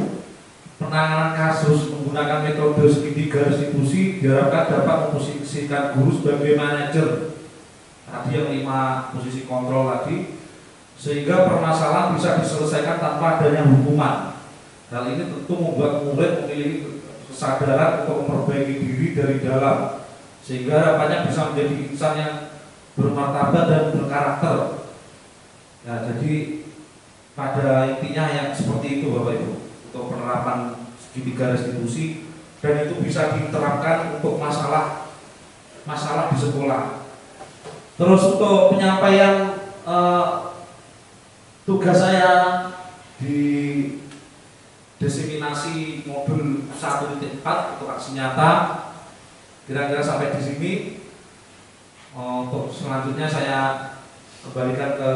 penanganan kasus menggunakan metode segitiga restitusi diharapkan dapat memposisikan guru sebagai manajer tadi yang 5 posisi kontrol tadi, sehingga permasalahan bisa diselesaikan tanpa adanya hukuman. Hal ini tentu membuat murid memiliki kesadaran untuk memperbaiki diri dari dalam, sehingga harapannya bisa menjadi insan yang bermartabat dan berkarakter. Nah, jadi pada intinya yang seperti itu Bapak Ibu, untuk penerapan segitiga restitusi, dan itu bisa diterapkan untuk masalah di sekolah. Terus untuk penyampaian tugas saya di diseminasi modul 1.4 untuk aksi nyata, Kira-kira sampai di sini. Untuk selanjutnya saya kembalikan ke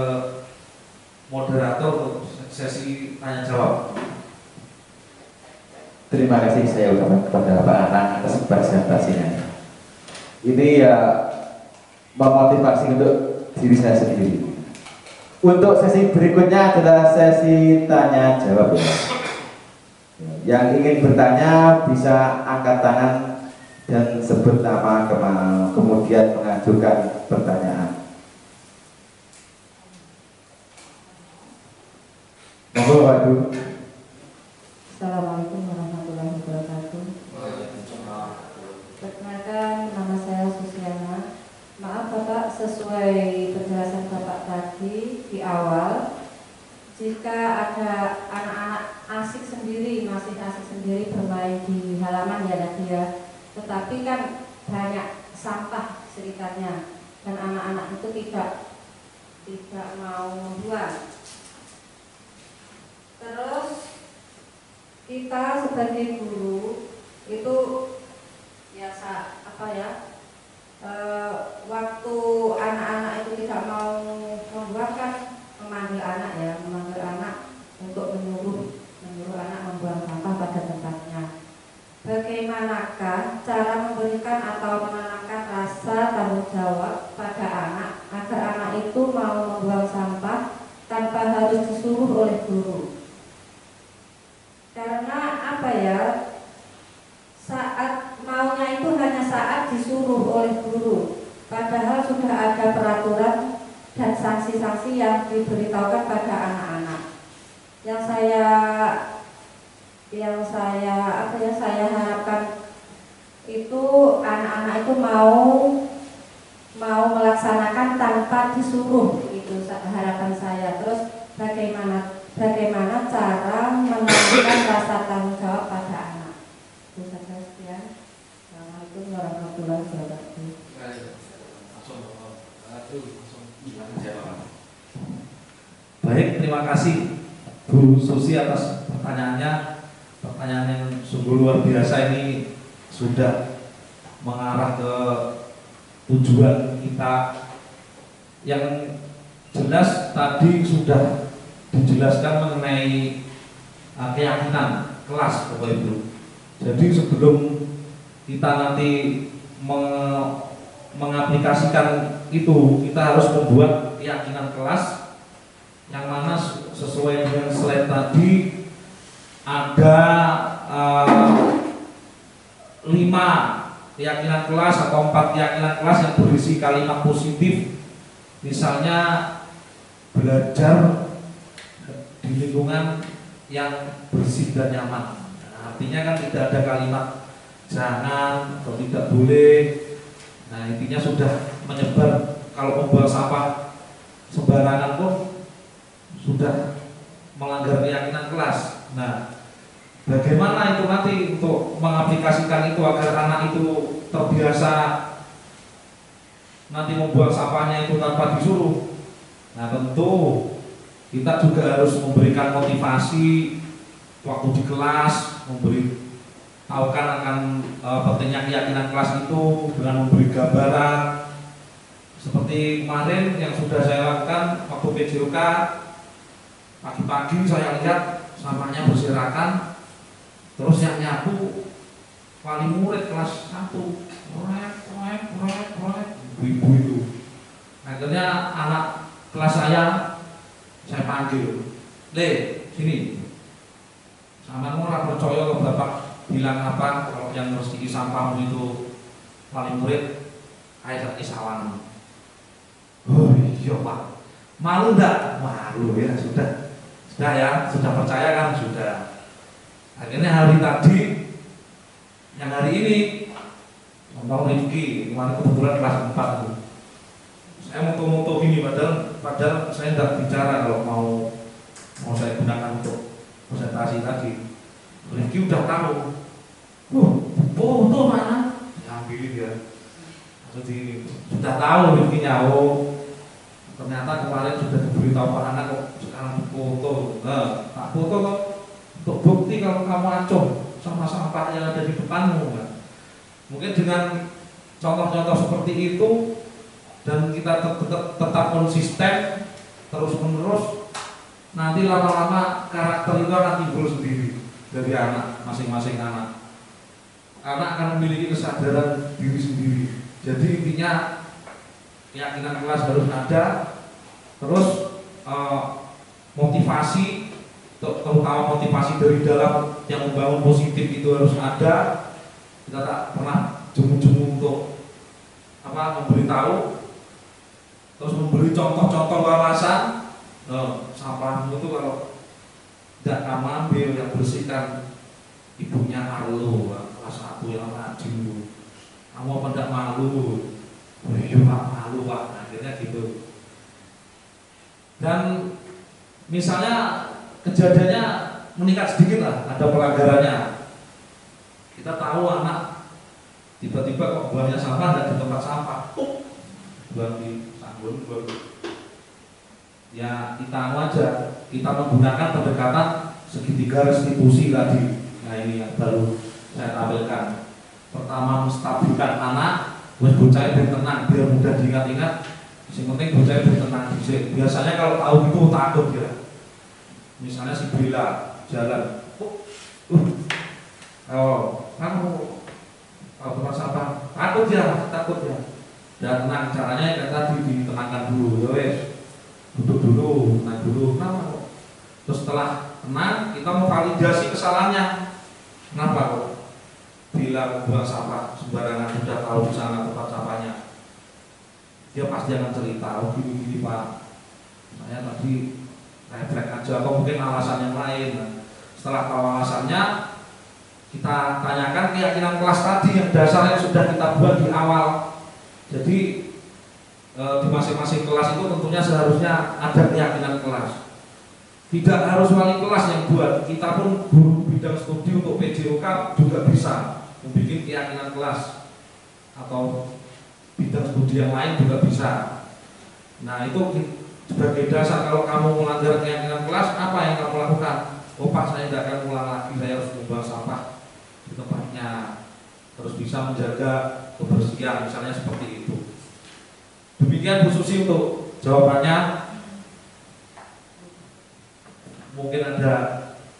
moderator untuk sesi tanya jawab. Terima kasih saya ucapkan kepada Pak Anang atas presentasinya. Ini ya memotivasi untuk diri saya sendiri. Untuk sesi berikutnya adalah sesi tanya jawab ya. Yang ingin bertanya bisa angkat tangan dan sebut nama kemudian mengajukan pertanyaan. Monggo Pak Ibu. Assalamualaikum warahmatullahi wabarakatuh. Perkenalkan, nama saya Susiana. Maaf Bapak, sesuai penjelasan Bapak tadi di awal, jika ada anak-anak asik sendiri, masih asik sendiri bermain di halaman ya tadi ya, tetapi kan banyak sampah sekitarnya dan anak-anak itu tidak mau membuang. Terus kita sebagai guru itu biasa waktu anak-anak itu tidak mau membuang kan memanggil anak untuk menyuruh anak membuang sampah pada tempatnya. Bagaimanakah cara memberikan atau menanamkan rasa tanggung jawab pada anak agar anak itu mau membuang sampah tanpa harus disuruh oleh guru? Karena saat maunya itu hanya saat disuruh oleh guru, padahal sudah ada peraturan dan sanksi-sanksi yang diberitahukan pada anak-anak. Yang saya harapkan itu anak-anak itu mau melaksanakan tanpa disuruh, itu harapan saya. Terus bagaimana cara menanamkan rasa tanggung jawab pada anak? Itu saja, sekian. Assalamualaikum warahmatullahi wabarakatuh. Baik, terima kasih Bu Susi atas pertanyaannya. Pertanyaan yang sungguh luar biasa, ini sudah mengarah ke tujuan kita. Yang jelas tadi sudah dijelaskan mengenai keyakinan kelas Bapak Ibu. Jadi sebelum kita nanti mengaplikasikan itu, kita harus membuat keyakinan kelas yang mana sesuai dengan slide tadi ada 5 keyakinan kelas atau 4 keyakinan kelas yang berisi kalimat positif. Misalnya belajar di lingkungan yang bersih dan nyaman. Nah, artinya kan tidak ada kalimat jangan atau tidak boleh. Nah, intinya sudah menyebar kalau membuang sampah sembarangan pun sudah melanggar keyakinan kelas. Nah, bagaimana itu nanti untuk mengaplikasikan itu agar anak itu terbiasa nanti membuang sampahnya itu tanpa disuruh? Nah, tentu kita juga harus memberikan motivasi waktu di kelas, tahukan akan pentingnya keyakinan kelas itu dengan memberi gambaran. Seperti kemarin yang sudah saya lakukan waktu PJOK, pagi-pagi saya lihat sampahnya berserakan, terus yang nyapu wali murid kelas 1, ibu itu. Akhirnya anak kelas saya panggil, "Le, sini. Sama ora percaya kalau Bapak bilang apa kalau yang bersih sampahmu itu wali murid kayak isawan." Oh iya Pak, malu enggak? Malu ya, sudah ya, sudah percaya kan, sudah. Akhirnya hari tadi, yang hari ini, contoh Rifki, kemarin kebetulan kelas 4 itu. Saya moto-moto gini, padahal saya tidak bicara kalau mau saya gunakan untuk presentasi tadi. Rifki udah tahu, foto mana? Diambilin ya. Jadi sudah tahu Rifki nyawo. Ternyata kemarin sudah diberitahu Pak anak kok sekarang foto. Nah, tak foto kok untuk bukti kalau kamu acuh sama sampah yang ada di depanmu. Kan? Mungkin dengan contoh-contoh seperti itu dan kita tetap konsisten terus-menerus, nanti lama-lama karakter itu akan timbul sendiri dari anak, masing-masing anak. Anak akan memiliki kesadaran diri sendiri. Jadi intinya keyakinan kelas harus ada, terus motivasi, terutama motivasi dari dalam yang membangun positif itu harus ada. Kita tak pernah jemu-jemu untuk memberitahu, terus memberi contoh-contoh wawasan. Sampahmu itu kalau tidak kamu ambil, yang bersihkan ibunya Arlo kelas 1 yang rajin bu. Kamu apa tidak malu? Iya pak, malu pak. Akhirnya gitu. Dan misalnya kejadiannya meningkat sedikit lah, ada pelanggarannya. Kita tahu anak tiba-tiba kok buangnya sampah dan di tempat sampah, buang di sanggul, ya kita aja, kita menggunakan pendekatan segitiga restitusi tadi. Nah ini yang baru saya tampilkan. Pertama, menstabilkan anak, bocah biar tenang, biar mudah diingat-ingat. Yang penting bocah biar tenang. Biasanya kalau tahu gitu takut ya. Misalnya si Bella jalan, kamu tempat sampah, takut ya. Dan tenang, caranya kayak tadi ditenangkan dulu, ya wes, duduk dulu, tenang dulu, kenapa? Terus setelah tenang, kita mau validasi kesalahannya. Kenapa kok bilang buang sampah sembarangan, sudah tahu di sana tempat sampahnya? Dia pasti akan cerita, oh gini pak, saya tadi refleks aja, atau mungkin alasan yang lain. Setelah tahu alasannya, kita tanyakan keyakinan kelas tadi yang dasarnya sudah kita buat di awal. Jadi di masing-masing kelas itu tentunya seharusnya ada keyakinan kelas. Tidak harus wali kelas yang buat, kita pun guru bidang studi untuk PJOK juga bisa membuat keyakinan kelas, atau bidang studi yang lain juga bisa. Nah itu sebagai dasar, kalau kamu melanggar keyakinan kelas, apa yang kamu lakukan? Oh pak, saya tidak akan ulang lagi, saya harus membuang sampah di tempatnya, terus bisa menjaga kebersihan, misalnya seperti itu. Demikian Bu Susi untuk jawabannya. Mungkin ada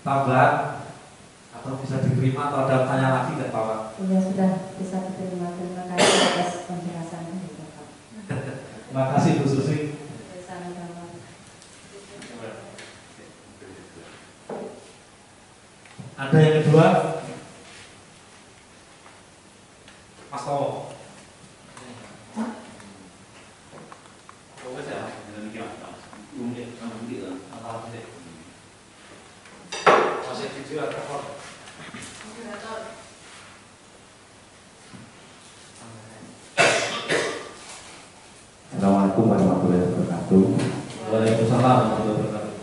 tambahan atau bisa diterima, atau ada tanya lagi nggak Pak? Iya sudah bisa diterima. Terima kasih atas penjelasannya Bapak. Terima kasih Bu Susi. Ada yang kedua, Mas Towo. Masih video atau apa? Assalamualaikum warahmatullahi wabarakatuh. Waalaikumsalam warahmatullahi wabarakatuh.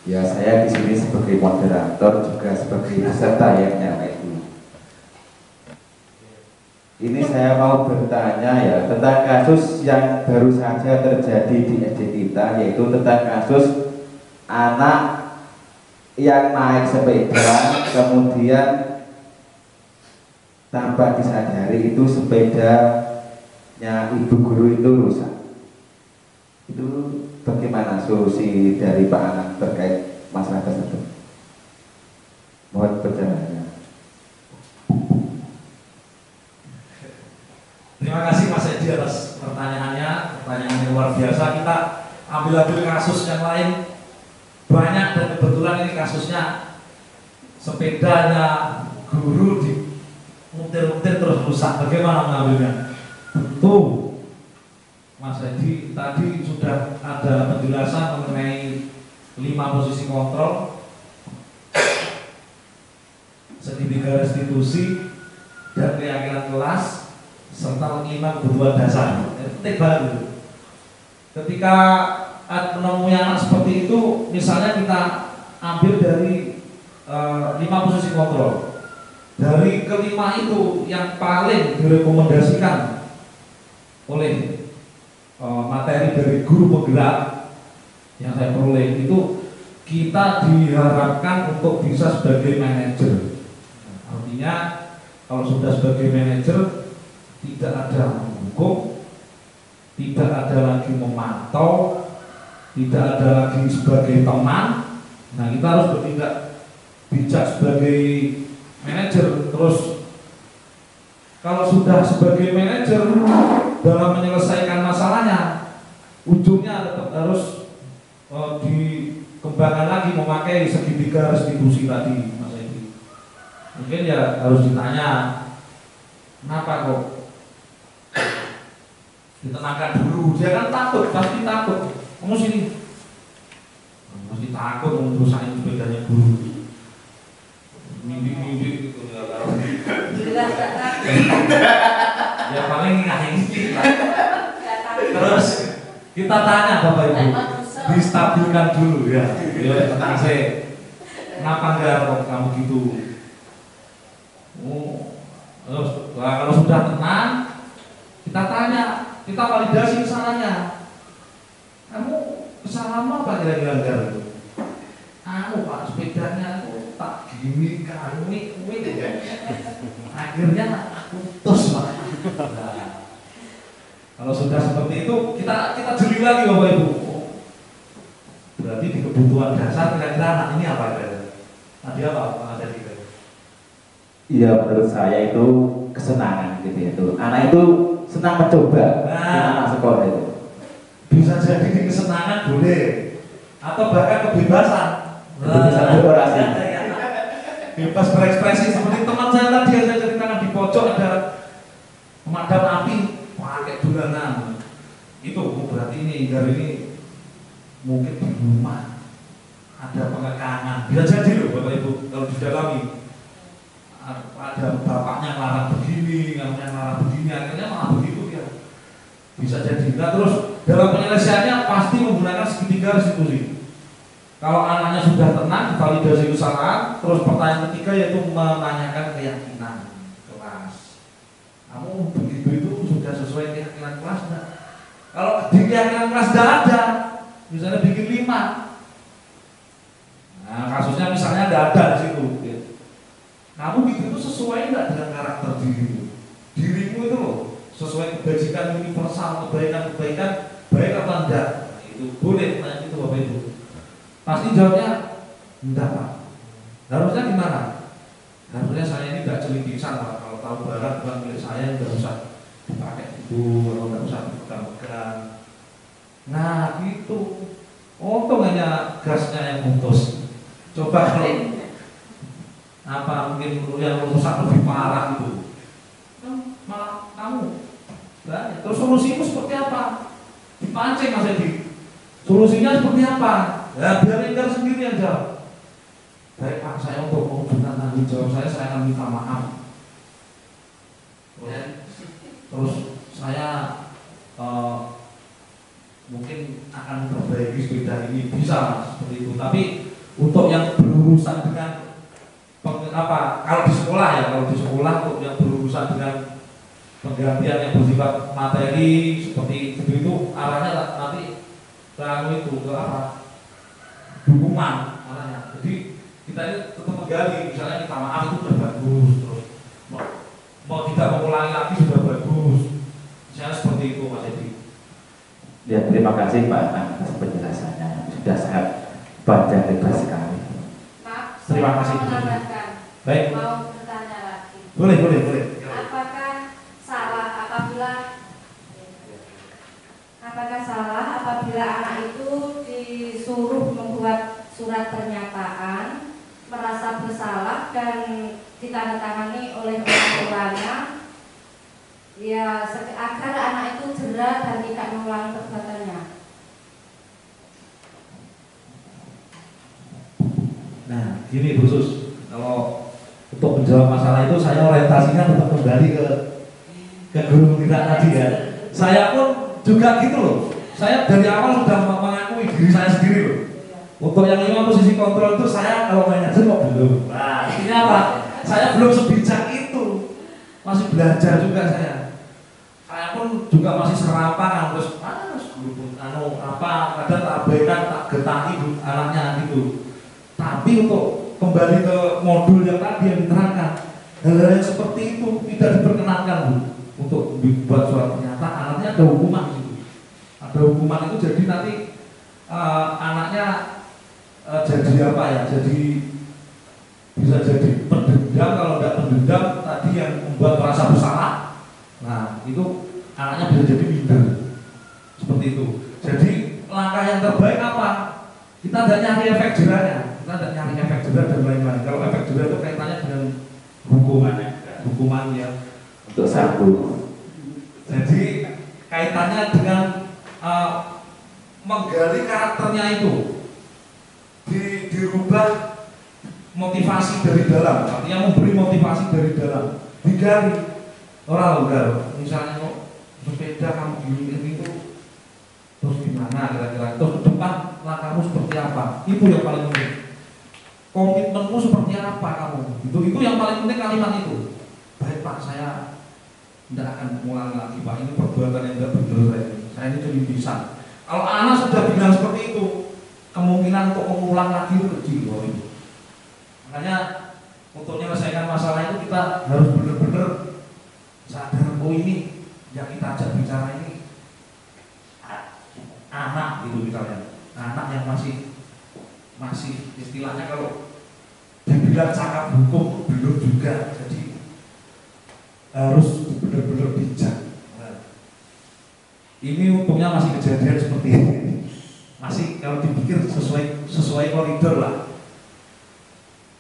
Ya, saya di sini sebagai moderator juga sebagai peserta yang itu. Ini saya mau bertanya ya tentang kasus yang baru saja terjadi di SD kita, yaitu tentang kasus anak yang naik sepeda kemudian tanpa disadari itu sepedanya ibu guru itu rusak. Itu bagaimana solusi dari Pak Anang terkait masalah tersebut? Mohon perjalanannya. Terima kasih Mas Edi atas pertanyaannya, pertanyaan yang luar biasa. Kita ambil kasus yang lain banyak, dan kebetulan ini kasusnya sepedanya guru di muter-muter terus rusak. Bagaimana mengambilnya? Tentu Mas Edi tadi sudah ada penjelasan mengenai 5 posisi kontrol, segitiga restitusi, dan keyakinan kelas, serta 5 kebutuhan dasar. Penting banget. Ketika menemui anak seperti itu, misalnya kita ambil dari 5 posisi kontrol. Dari kelima itu yang paling direkomendasikan oleh materi dari guru penggerak yang saya peroleh itu, kita diharapkan untuk bisa sebagai manajer. Artinya kalau sudah sebagai manajer, tidak ada menghukum, tidak ada lagi memantau, tidak ada lagi sebagai teman. Nah, kita harus bertindak bijak sebagai manajer. Terus kalau sudah sebagai manajer dalam menyelesaikan masalahnya, ujungnya tetap harus dikembangkan lagi memakai segitiga restitusi tadi, Mas Edi. Mungkin ya harus ditanya, kenapa kok ditenangkan dulu? Dia kan takut, pasti takut. Kamu sini, pasti takut merusakin sepedanya guru. Mimpi-mimpi gitu ya. Jelas tak takut. Ya paling ini lah. Terus kita tanya Bapak Ibu, distabilkan dulu ya. Ya tenang saya. Kenapa enggak kok kamu gitu? Oh, kalau sudah tenang, kita tanya, kita validasi kesalahannya. Kamu kesalahanmu apa kira-kira itu? Pak, sepedanya itu tak gini kan, ini akhirnya putus Pak. Nah, kalau sudah seperti itu, kita jeli lagi Bapak Ibu. Berarti di kebutuhan dasar kira-kira anak ini apa kira-kira? Tadi apa ada di kira? Iya, menurut saya itu kesenangan gitu ya. Itu anak itu senang mencoba di anak sekolah itu. Bisa jadi kesenangan boleh, atau bahkan kebebasan. Kebebasan berorasi. Bebas berekspresi seperti teman saya tadi yang saya ceritakan di pojok ada pemadam api pakai dolanan. Itu berarti ini dari ini mungkin di rumah ada pengekangan. Bisa jadi loh Bapak Ibu kalau didalami. Ada bapaknya ngelarang begini, ngamnya ngelarang begini, akhirnya malah begitu ya. Bisa jadi. Nah terus dalam penyelesaiannya pasti menggunakan segitiga restitusi. Kalau anaknya sudah tenang, validasi kesalahan, terus pertanyaan ketiga yaitu menanyakan keyakinan kelas. Kamu begitu itu sudah sesuai keyakinan kelas enggak? Kalau di keyakinan kelas tidak ada, misalnya bikin 5. Nah kasusnya misalnya tidak ada di situ. Kamu bikin itu sesuai enggak dengan karakter dirimu? Dirimu itu loh, sesuai kebajikan universal, kebaikan-kebaikan, baik apa enggak? Nah, itu boleh tanya itu Bapak Ibu. Pasti jawabnya enggak Pak. Harusnya gimana? Harusnya saya ini enggak celitisan Pak. Kalau tahu barang bukan milik saya enggak usah dipakai itu, atau enggak usah dipegang-pegang. Nah gitu. Untung hanya gasnya yang putus. Coba kalau apa mungkin yang rusak lebih parah gitu, malah kamu. Nah, terus solusimu seperti apa? Dipancing Mas Edi. Solusinya seperti apa? Ya biar Enggar sendiri yang jawab. Baik Pak, saya untuk mewujudkan tanggung jawab saya akan minta maaf. Terus saya mungkin akan memperbaiki sepeda ini, bisa seperti itu. Tapi untuk yang berurusan dengan kalau di sekolah ya, kalau di sekolah untuk yang berurusan dengan penggantian yang bersifat materi seperti itu arahnya nanti itu ke apa? Dukungan arahnya. Jadi kita ini tetap menggali, misalnya kita maaf itu sudah bagus, terus mau tidak mengulangi lagi sudah bagus. Misalnya seperti itu Mas Edi. Ya, terima kasih Pak atas penjelasannya, sudah sangat panjang lebar sekali. Terima kasih. Baik. Mau bertanya lagi. Boleh. Apakah salah apabila anak itu disuruh membuat surat pernyataan merasa bersalah dan ditandatangani oleh orang tuanya, ya agar anak itu jera dan tidak mengulangi perbuatannya? Nah, gini khusus kalau untuk menjawab masalah itu saya orientasinya tetap kembali ke guru kita tadi ya. Saya pun juga gitu loh. Saya dari awal sudah mengakui diri saya sendiri loh. Untuk yang 5 posisi kontrol itu saya kalau manajer kok belum. Nah, ini apa? Saya belum sebijak itu. Masih belajar juga saya. Saya pun juga masih serampangan terus kadang tak abaikan, tak getahi anaknya gitu. Tapi untuk kembali ke modul yang tadi yang diterangkan, hal-hal yang seperti itu tidak diperkenankan Bu. untuk membuat surat pernyataan, nanti ada hukuman itu. Ada hukuman itu, jadi nanti anaknya jadi apa ya? Jadi bisa jadi pendendam, kalau tidak pendendam tadi yang membuat merasa bersalah. Nah, itu anaknya bisa jadi minder. Seperti itu. Jadi langkah yang terbaik apa? Kita tidak nyari efek jerahnya. Kita tidak nyari efek jerah dan lain-lain. Kalau efek jerah itu kaitannya dengan hukuman ya untuk satu. Jadi kaitannya dengan menggali karakternya itu, dirubah motivasi dari dalam, artinya memberi motivasi dari dalam, digali. Orang enggak, misalnya kok sepeda kamu gini itu, terus gimana kira-kira, terus ke depan langkahmu seperti apa? Itu yang paling penting. Komitmenmu seperti apa kamu? Itu yang paling penting, kalimat itu. Baik Pak, saya tidak akan mengulang lagi Pak, ini perbuatan yang tidak benar saya ini jadi bisa. Kalau anak sudah bilang seperti itu, kemungkinan untuk mengulang lagi itu kecil loh itu. Makanya untuk menyelesaikan masalah itu kita harus benar-benar sadar, oh ini yang kita ajak bicara ini anak gitu misalnya, anak yang masih istilahnya kalau dibilang cakap hukum belum juga, jadi harus benar-benar bijak. Ini untungnya masih kejadian seperti ini, masih kalau dipikir sesuai koridor lah.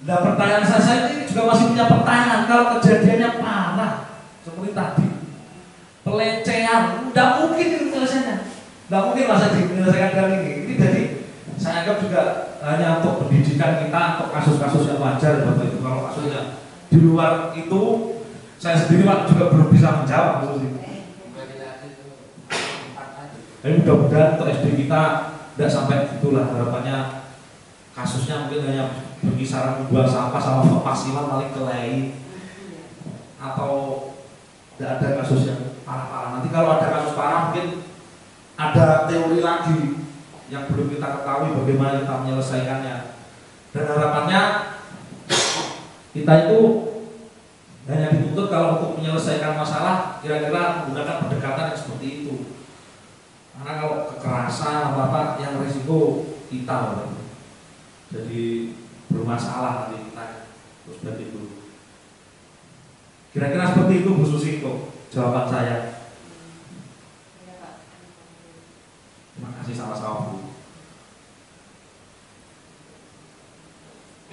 Nah, pertanyaan saya ini juga masih punya pertanyaan, kalau kejadiannya parah seperti tadi, pelecehan, tidak mungkin itu penyelesaiannya, tidak mungkin masa diselesaikan dengan ini. Ini jadi saya anggap juga hanya untuk pendidikan kita, untuk kasus-kasus yang wajar Bapak Ibu. Kalau kasusnya di luar itu, saya sendiri Pak juga belum bisa menjawab khusus ini. Tapi mudah-mudahan untuk SD kita tidak sampai gitulah, harapannya kasusnya mungkin hanya berkisaran buang sampah sama maksimal paling kelai, atau tidak ada kasus yang parah-parah. Nanti kalau ada kasus parah mungkin ada teori lagi yang belum kita ketahui bagaimana kita menyelesaikannya. Dan harapannya kita itu hanya dituntut kalau untuk menyelesaikan masalah kira-kira menggunakan pendekatan yang seperti itu. Karena kalau kekerasan apa-apa yang risiko kita, jadi bermasalah nanti kita terus berarti itu. Kira-kira seperti itu Bu Susi kok jawaban saya. Terima kasih, sama-sama Bu.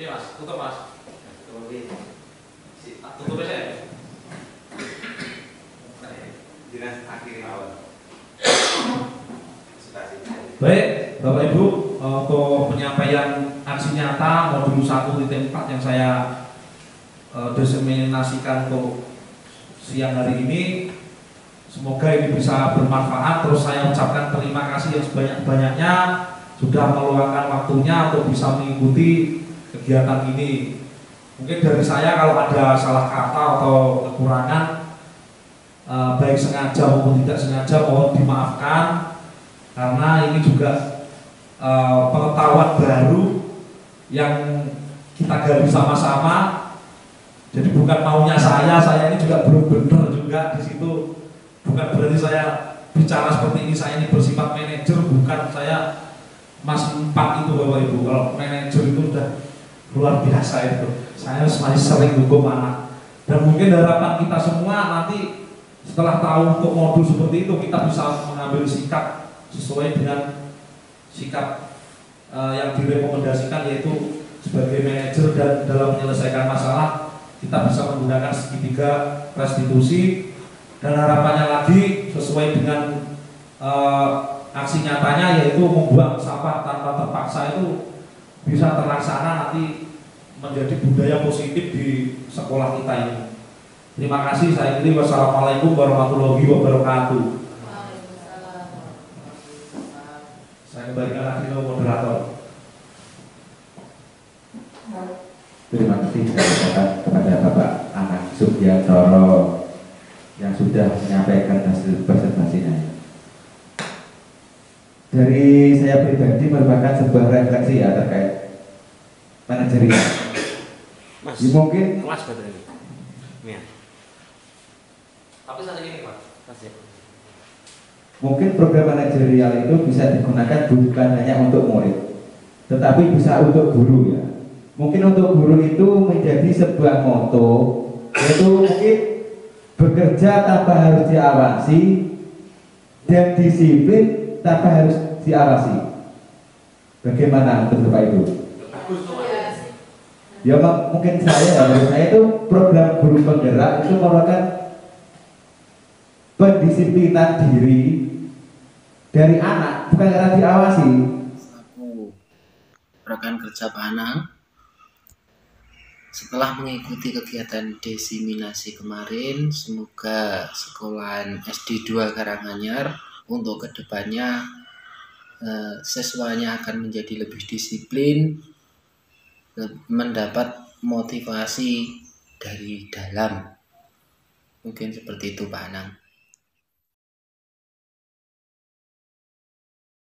Ini Mas, tutup Mas. Tutup aja. Dinas akhiri awal. Baik, Bapak Ibu, untuk penyampaian aksi nyata modul 1.4 yang saya diseminasikan untuk siang hari ini, semoga ini bisa bermanfaat. Terus saya ucapkan terima kasih yang sebanyak-banyaknya sudah meluangkan waktunya untuk bisa mengikuti kegiatan ini. Mungkin dari saya kalau ada salah kata atau kekurangan, baik sengaja maupun tidak sengaja, mohon dimaafkan. Karena ini juga pengetahuan baru yang kita gali sama-sama. Jadi bukan maunya saya ini juga belum benar juga di situ. Bukan berarti saya bicara seperti ini, saya ini bersifat manajer, bukan. Saya Mas 4 itu Bapak Ibu. Kalau manajer itu sudah luar biasa itu. Saya masih sering hukum anak. Dan mungkin harapan kita semua nanti setelah tahu untuk modul seperti itu, kita bisa mengambil sikap sesuai dengan sikap yang direkomendasikan, yaitu sebagai manajer dan dalam menyelesaikan masalah kita bisa menggunakan segitiga restitusi. Dan harapannya lagi sesuai dengan aksi nyatanya, yaitu membuang sampah tanpa terpaksa itu bisa terlaksana nanti menjadi budaya positif di sekolah kita ini. Terima kasih, saya kira. Wassalamualaikum warahmatullahi wabarakatuh. Saya kembalikan lagi ke moderator. Terima kasih kepada Bapak Anak Subyantoro yang sudah menyampaikan hasil presentasinya. Dari saya pribadi merupakan sebuah refleksi ya terkait manajerial. Mungkin kelas betul ini. Ya. Tapi saat ini Pak, mungkin program manajerial itu bisa digunakan bukan hanya untuk murid, tetapi bisa untuk guru ya. Mungkin untuk guru itu menjadi sebuah moto, yaitu mungkin bekerja tanpa harus diawasi dan disiplin tanpa harus diawasi. Bagaimana untuk Bapak Ibu? Ya mungkin menurut saya itu program guru penggerak itu merupakan pendisiplinan diri dari anak, bukan karena diawasi. Aku rekan kerja Pak Anang, setelah mengikuti kegiatan diseminasi kemarin, semoga sekolahan SD 2 Karanganyar untuk kedepannya siswanya akan menjadi lebih disiplin, mendapat motivasi dari dalam. Mungkin seperti itu Pak Anang.